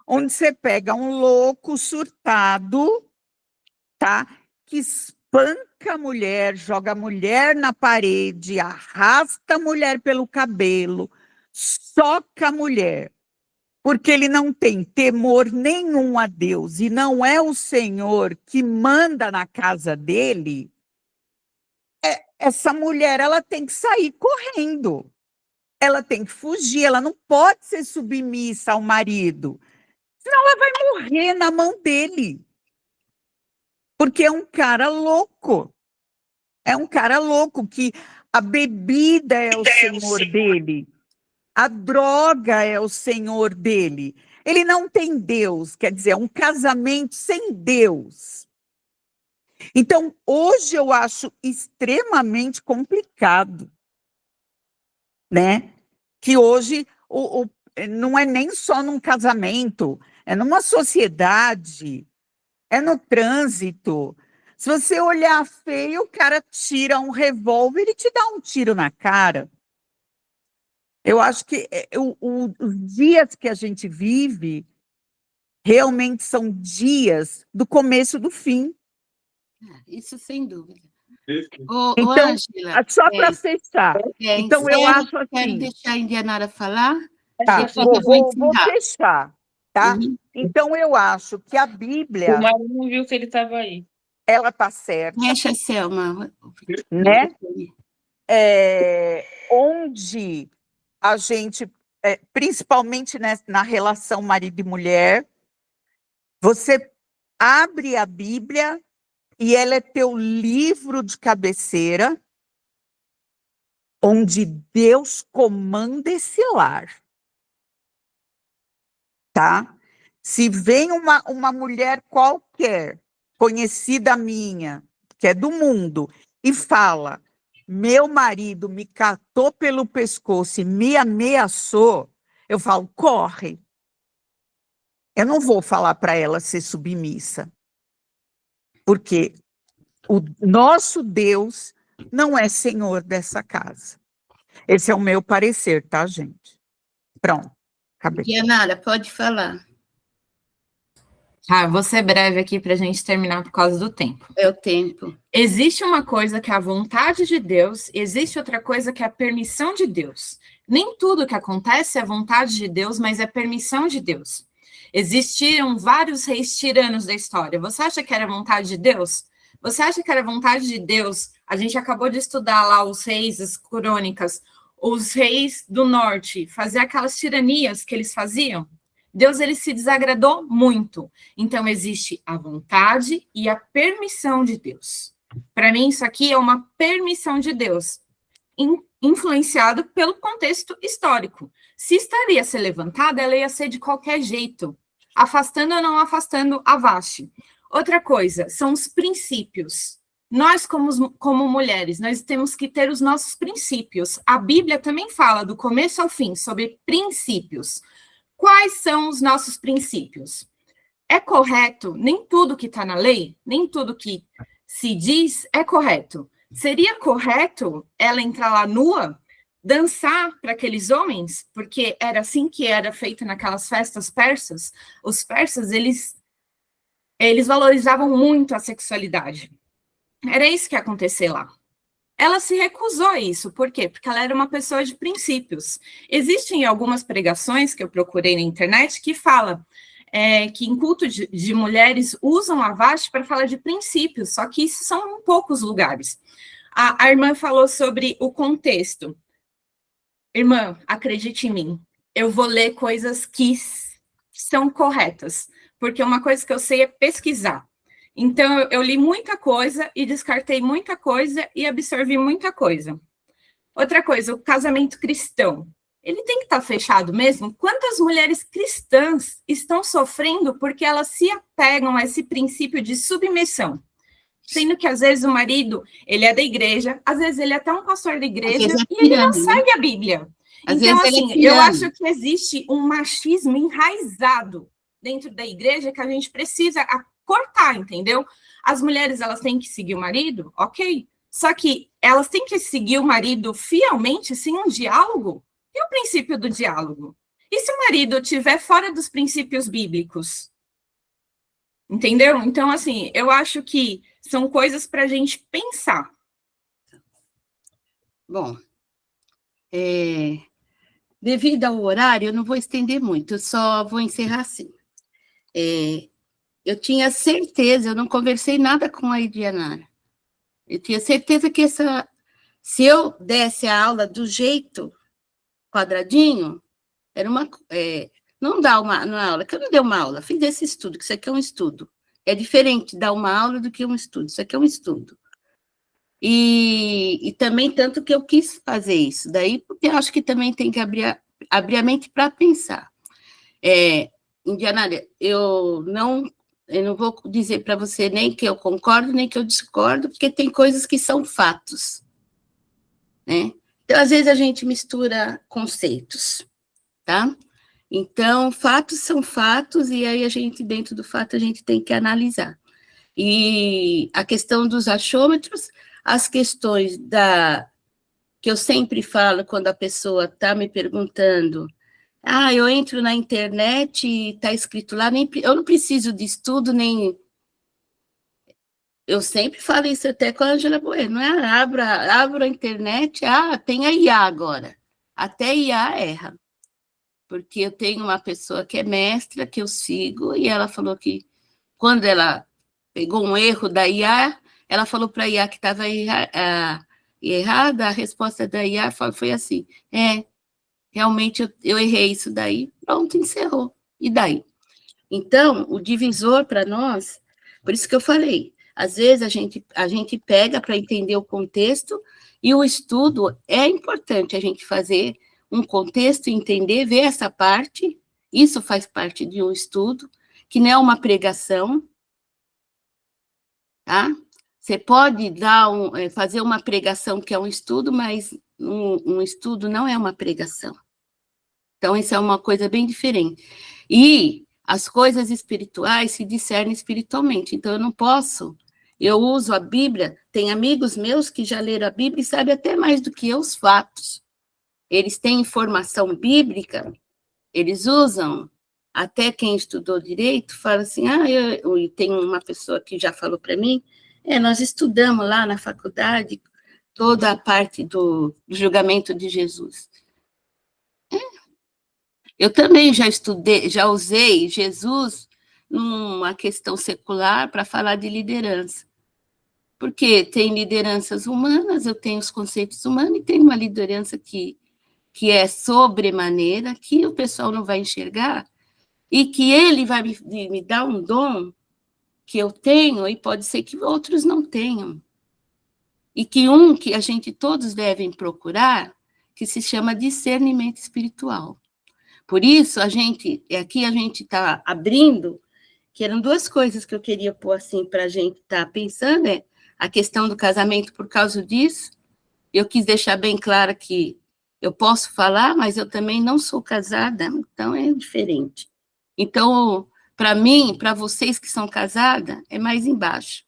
[SPEAKER 7] onde você pega um louco surtado, tá? Que espanca a mulher, joga a mulher na parede, arrasta a mulher pelo cabelo, soca a mulher, porque ele não tem temor nenhum a Deus e não é o Senhor que manda na casa dele. Essa mulher, ela tem que sair correndo. Ela tem que fugir, ela não pode ser submissa ao marido, senão ela vai morrer na mão dele. Porque é um cara louco. É um cara louco que a bebida é o senhor dele, a droga é o senhor dele. Ele não tem Deus, quer dizer, é um casamento sem Deus. Então, hoje eu acho extremamente complicado, né? Que hoje não é nem só num casamento, é numa sociedade, é no trânsito. Se você olhar feio, o cara tira um revólver e te dá um tiro na cara. Eu acho que os dias que a gente vive realmente são dias do começo do fim.
[SPEAKER 2] Isso sem dúvida.
[SPEAKER 7] Então,
[SPEAKER 2] Ângela,
[SPEAKER 7] só para fechar. Então, eu acho
[SPEAKER 2] quero
[SPEAKER 7] assim.
[SPEAKER 2] deixar a Indianara falar.
[SPEAKER 7] Tá,
[SPEAKER 2] Depois eu
[SPEAKER 7] vou
[SPEAKER 2] encerrar.
[SPEAKER 7] fechar, tá?
[SPEAKER 2] Uhum.
[SPEAKER 7] Então, eu acho que a Bíblia,
[SPEAKER 1] O Mário não viu que ele estava aí.
[SPEAKER 7] ela está certa,
[SPEAKER 2] Deixa, Selma.
[SPEAKER 7] né? Onde a gente, principalmente na relação marido e mulher, você abre a Bíblia e ela é teu livro de cabeceira, onde Deus comanda esse lar. Tá? Se vem uma mulher qualquer, conhecida minha, que é do mundo, e fala, meu marido me catou pelo pescoço e me ameaçou, eu falo, corre. Eu não vou falar para ela ser submissa, porque o nosso Deus não é senhor dessa casa. Esse é o meu parecer, tá, gente? Pronto, acabei.
[SPEAKER 2] Dianara, pode falar.
[SPEAKER 6] Ah, vou ser breve aqui para a gente terminar por causa do tempo.
[SPEAKER 2] É o tempo.
[SPEAKER 6] Existe uma coisa que é a vontade de Deus, existe outra coisa que é a permissão de Deus. Nem tudo que acontece é vontade de Deus, mas é permissão de Deus. Existiram vários reis tiranos da história. Você acha que era vontade de Deus? Você acha que era vontade de Deus? A gente acabou de estudar lá os reis, as crônicas, os reis do norte, fazer aquelas tiranias que eles faziam. Deus, ele se desagradou muito. Então, existe a vontade e a permissão de Deus. Para mim, isso aqui é uma permissão de Deus, influenciado pelo contexto histórico. Se estaria a ser levantada, ela ia ser de qualquer jeito, afastando ou não afastando a Vashti. Outra coisa, são os princípios. Nós, como mulheres, nós temos que ter os nossos princípios. A Bíblia também fala, do começo ao fim, sobre princípios. Quais são os nossos princípios? É correto, nem tudo que está na lei, nem tudo que se diz é correto. Seria correto ela entrar lá nua, dançar para aqueles homens? Porque era assim que era feito naquelas festas persas. Os persas, eles valorizavam muito a sexualidade. Era isso que ia acontecer lá. Ela se recusou a isso. Por quê? Porque ela era uma pessoa de princípios. Existem algumas pregações que eu procurei na internet que fala que em culto de mulheres usam a Vashti para falar de princípios, só que isso são em poucos lugares. A irmã falou sobre o contexto. Irmã, acredite em mim, eu vou ler coisas que são corretas, porque uma coisa que eu sei é pesquisar. Então, eu li muita coisa e descartei muita coisa e absorvi muita coisa. Outra coisa, o casamento cristão. Ele tem que estar fechado mesmo? Quantas mulheres cristãs estão sofrendo porque elas se apegam a esse princípio de submissão? Sendo que, às vezes, o marido, ele é da igreja, às vezes ele é até um pastor da igreja, e ele não segue a Bíblia. Então, assim, eu acho que existe um machismo enraizado dentro da igreja que a gente precisa cortar, entendeu? As mulheres, elas têm que seguir o marido, ok. Só que elas têm que seguir o marido fielmente, sem um diálogo. E o princípio do diálogo? E se o marido estiver fora dos princípios bíblicos? Entendeu? Então, assim, eu acho que são coisas para a gente pensar.
[SPEAKER 2] Bom, devido ao horário, eu não vou estender muito, eu só vou encerrar assim. Eu tinha certeza, eu não conversei nada com a Dianara. Eu tinha certeza que se eu desse a aula do jeito quadradinho, era não dá uma aula, que eu não dei uma aula, fiz esse estudo, que isso aqui é um estudo. É diferente dar uma aula do que um estudo, isso aqui é um estudo. E também tanto que eu quis fazer isso, daí porque eu acho que também tem que abrir a mente para pensar. Dianara, eu não vou dizer para você nem que eu concordo, nem que eu discordo, porque tem coisas que são fatos, né? Então, às vezes, a gente mistura conceitos, tá? Então, fatos são fatos, e aí dentro do fato, a gente tem que analisar. E a questão dos achômetros, as questões que eu sempre falo quando a pessoa está me perguntando, eu entro na internet e está escrito lá, eu não preciso de estudo, nem... Eu sempre falo isso até com a Ângela Bueno, não é? Abro a internet, tem a IA agora. Até IA erra. Porque eu tenho uma pessoa que é mestra, que eu sigo, e ela falou que quando ela pegou um erro da IA, ela falou para a IA que estava errada, a resposta da IA foi assim, realmente eu errei isso daí, pronto, encerrou. E daí? Então, o divisor para nós, por isso que eu falei, às vezes a gente pega para entender o contexto E o estudo é importante a gente fazer um contexto, entender, ver essa parte, isso faz parte de um estudo, que não é uma pregação, tá? Você pode fazer uma pregação que é um estudo, mas um estudo não é uma pregação. Então, isso é uma coisa bem diferente. E as coisas espirituais se discernem espiritualmente. Então, eu uso a Bíblia, tem amigos meus que já leram a Bíblia e sabem até mais do que eu os fatos. Eles têm informação bíblica, eles usam, até quem estudou direito, fala assim, tem uma pessoa que já falou para mim, nós estudamos lá na faculdade toda a parte do julgamento de Jesus. Eu também já usei Jesus numa questão secular para falar de liderança. Porque tem lideranças humanas, eu tenho os conceitos humanos, e tem uma liderança que é sobremaneira, que o pessoal não vai enxergar, e que ele vai me dar um dom que eu tenho, e pode ser que outros não tenham. E que a gente todos devem procurar, que se chama discernimento espiritual. Por isso, aqui a gente está abrindo, que eram duas coisas que eu queria pôr assim para a gente estar pensando, a questão do casamento por causa disso. Eu quis deixar bem claro que eu posso falar, mas eu também não sou casada, então é diferente. Então, para mim, para vocês que são casadas, é mais embaixo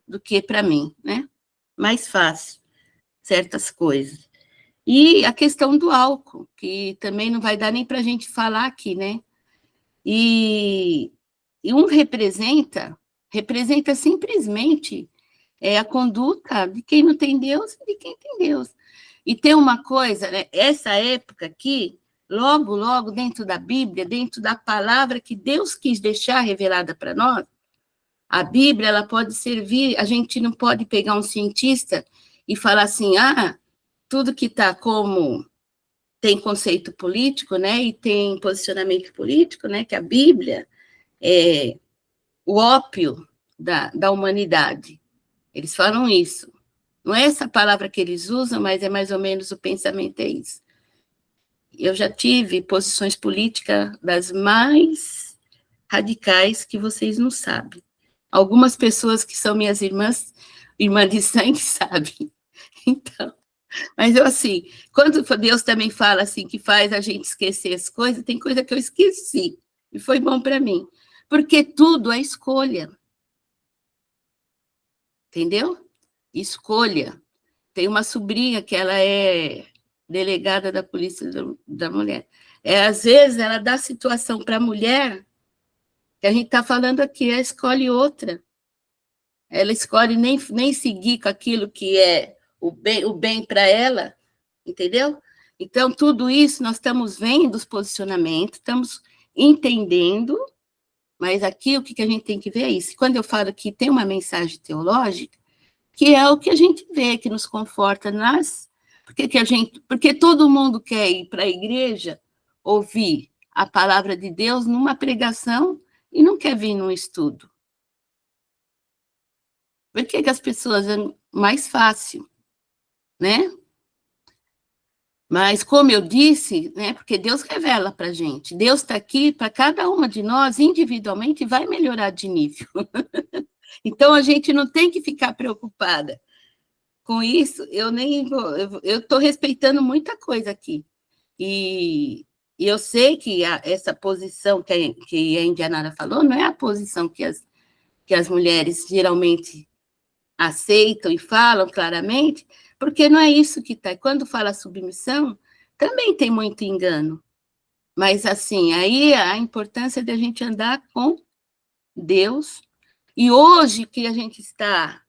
[SPEAKER 2] do que para mim, né? Mais fácil, certas coisas. E a questão do álcool, que também não vai dar nem para a gente falar aqui, né? E um representa simplesmente a conduta de quem não tem Deus e de quem tem Deus. E tem uma coisa, né? Essa época aqui, logo, logo, dentro da Bíblia, dentro da palavra que Deus quis deixar revelada para nós, a Bíblia, ela pode servir, a gente não pode pegar um cientista e falar assim, tudo que está como tem conceito político, né, e tem posicionamento político, né, que a Bíblia é o ópio da humanidade. Eles falam isso. Não é essa palavra que eles usam, mas é mais ou menos o pensamento, é isso. Eu já tive posições políticas das mais radicais que vocês não sabem. Algumas pessoas que são minhas irmãs de sangue, sabem. Então, mas eu, assim, quando Deus também fala, assim, que faz a gente esquecer as coisas, tem coisa que eu esqueci, e foi bom para mim, porque tudo é escolha. Entendeu? Escolha. Tem uma sobrinha que ela é delegada da polícia da mulher. Às vezes, ela dá situação para a mulher, que a gente está falando aqui, ela escolhe outra. Ela escolhe nem seguir com aquilo que é o bem para ela, entendeu? Então, tudo isso nós estamos vendo os posicionamentos, estamos entendendo, mas aqui o que a gente tem que ver é isso. Quando eu falo que tem uma mensagem teológica, que é o que a gente vê, que nos conforta porque todo mundo quer ir para a igreja ouvir a palavra de Deus numa pregação e não quer vir num estudo. Por que as pessoas é mais fácil, né? Mas, como eu disse, né, porque Deus revela para a gente, Deus está aqui para cada uma de nós, individualmente, e vai melhorar de nível. Então, a gente não tem que ficar preocupada com isso. Eu estou respeitando muita coisa aqui. E eu sei que essa posição que a Indianara falou não é a posição que as mulheres geralmente aceitam e falam claramente, porque não é isso que está. Quando fala submissão, também tem muito engano. Mas, assim, aí a importância de a gente andar com Deus. E hoje que a gente está,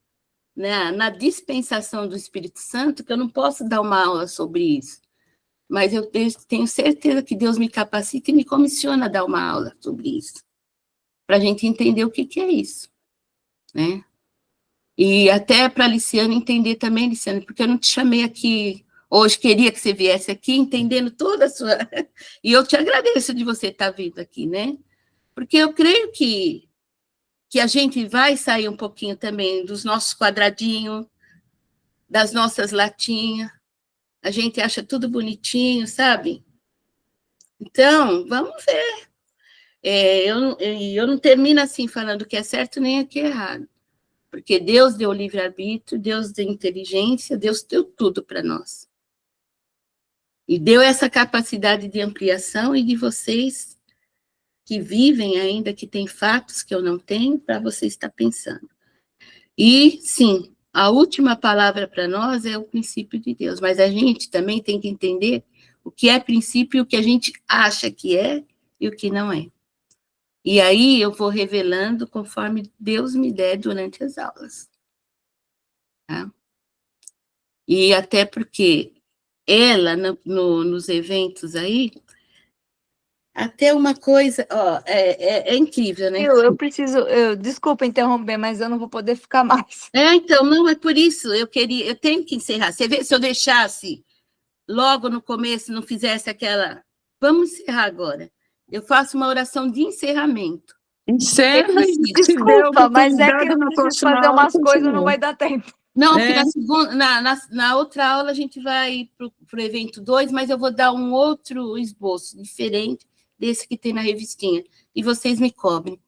[SPEAKER 2] né, na dispensação do Espírito Santo, que eu não posso dar uma aula sobre isso, mas eu tenho certeza que Deus me capacita e me comissiona a dar uma aula sobre isso, para a gente entender o que é isso, né? E até para a Liciane entender também, Liciane, porque eu não te chamei aqui hoje, queria que você viesse aqui entendendo toda a sua... E eu te agradeço de você estar vindo aqui, né? Porque eu creio que a gente vai sair um pouquinho também dos nossos quadradinhos, das nossas latinhas. A gente acha tudo bonitinho, sabe? Então, vamos ver. Eu não termino assim, falando o que é certo nem o que é errado. Porque Deus deu livre-arbítrio, Deus deu inteligência, Deus deu tudo para nós. E deu essa capacidade de ampliação e de vocês que vivem ainda, que têm fatos que eu não tenho, para você estar pensando. E, sim, a última palavra para nós é o princípio de Deus, mas a gente também tem que entender o que é princípio e o que a gente acha que é e o que não é. E aí eu vou revelando conforme Deus me der durante as aulas. Tá? E até porque ela, nos eventos aí, até uma coisa, ó, é incrível, né?
[SPEAKER 3] Eu preciso, desculpa interromper, mas eu não vou poder ficar mais.
[SPEAKER 2] Então, não, é por isso, eu tenho que encerrar. Você vê, se eu deixasse logo no começo, não fizesse aquela... Vamos encerrar agora. Eu faço uma oração de encerramento.
[SPEAKER 4] Encerra e se der
[SPEAKER 3] Desculpa, mas é que
[SPEAKER 4] oportunidade
[SPEAKER 3] eu
[SPEAKER 4] na
[SPEAKER 3] preciso
[SPEAKER 4] próxima
[SPEAKER 3] fazer
[SPEAKER 4] aula,
[SPEAKER 3] umas coisas, não
[SPEAKER 4] continua.
[SPEAKER 3] vai dar tempo.
[SPEAKER 2] Não, que na segunda, na outra aula a gente vai para o evento 2, mas eu vou dar um outro esboço, diferente desse que tem na revistinha. E vocês me cobrem.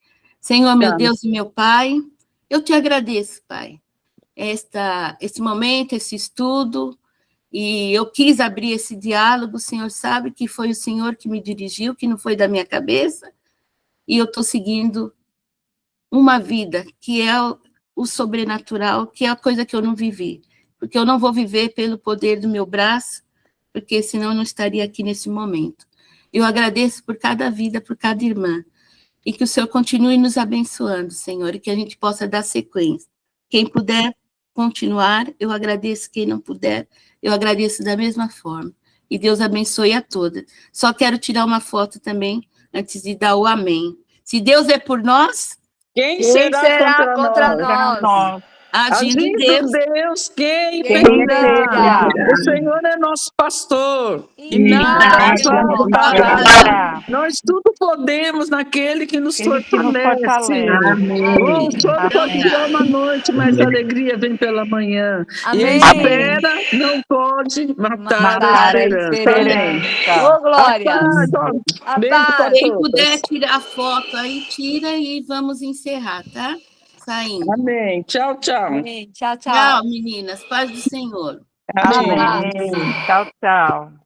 [SPEAKER 2] Senhor, meu Deus e meu Pai, eu te agradeço, Pai, esse momento, esse estudo, e eu quis abrir esse diálogo, o Senhor sabe que foi o Senhor que me dirigiu, que não foi da minha cabeça, e eu estou seguindo uma vida que é o sobrenatural, que é a coisa que eu não vivi, porque eu não vou viver pelo poder do meu braço, porque senão eu não estaria aqui nesse momento. Eu agradeço por cada vida, por cada irmã, e que o Senhor continue nos abençoando, Senhor, e que a gente possa dar sequência. Quem puder continuar, eu agradeço. Quem não puder, eu agradeço da mesma forma. E Deus abençoe a todas. Só quero tirar uma foto também, antes de dar o amém. Se Deus é por nós...
[SPEAKER 4] Quem será contra
[SPEAKER 7] nós?
[SPEAKER 2] Agindo
[SPEAKER 4] Deus, quem
[SPEAKER 7] Quem
[SPEAKER 4] impedirá?
[SPEAKER 7] impedirá?
[SPEAKER 4] O Senhor é nosso pastor e
[SPEAKER 3] E
[SPEAKER 4] nada nos
[SPEAKER 3] nada nos
[SPEAKER 4] faltará.
[SPEAKER 7] faltará.
[SPEAKER 4] Nós tudo podemos naquele que nos
[SPEAKER 7] Aquele que nos
[SPEAKER 4] fortalece.
[SPEAKER 7] fortalece.
[SPEAKER 4] Oh, o choro pode
[SPEAKER 2] Amém.
[SPEAKER 4] durar uma noite, mas a alegria vem pela manhã. E a
[SPEAKER 3] Amém.
[SPEAKER 4] espera não pode matar
[SPEAKER 3] Matar
[SPEAKER 4] a
[SPEAKER 3] a
[SPEAKER 4] esperança. Amém.
[SPEAKER 3] Ô, Glória!
[SPEAKER 4] A
[SPEAKER 3] A
[SPEAKER 4] beijo
[SPEAKER 3] paz.
[SPEAKER 4] para
[SPEAKER 2] Quem
[SPEAKER 4] todos.
[SPEAKER 2] puder tirar a foto aí, tira e vamos encerrar, tá? Saindo.
[SPEAKER 4] Amém. Tchau, tchau.
[SPEAKER 3] Amém. Tchau, tchau.
[SPEAKER 2] Tchau, meninas. Paz do Senhor.
[SPEAKER 4] Amém.
[SPEAKER 7] Amém. Tchau, tchau.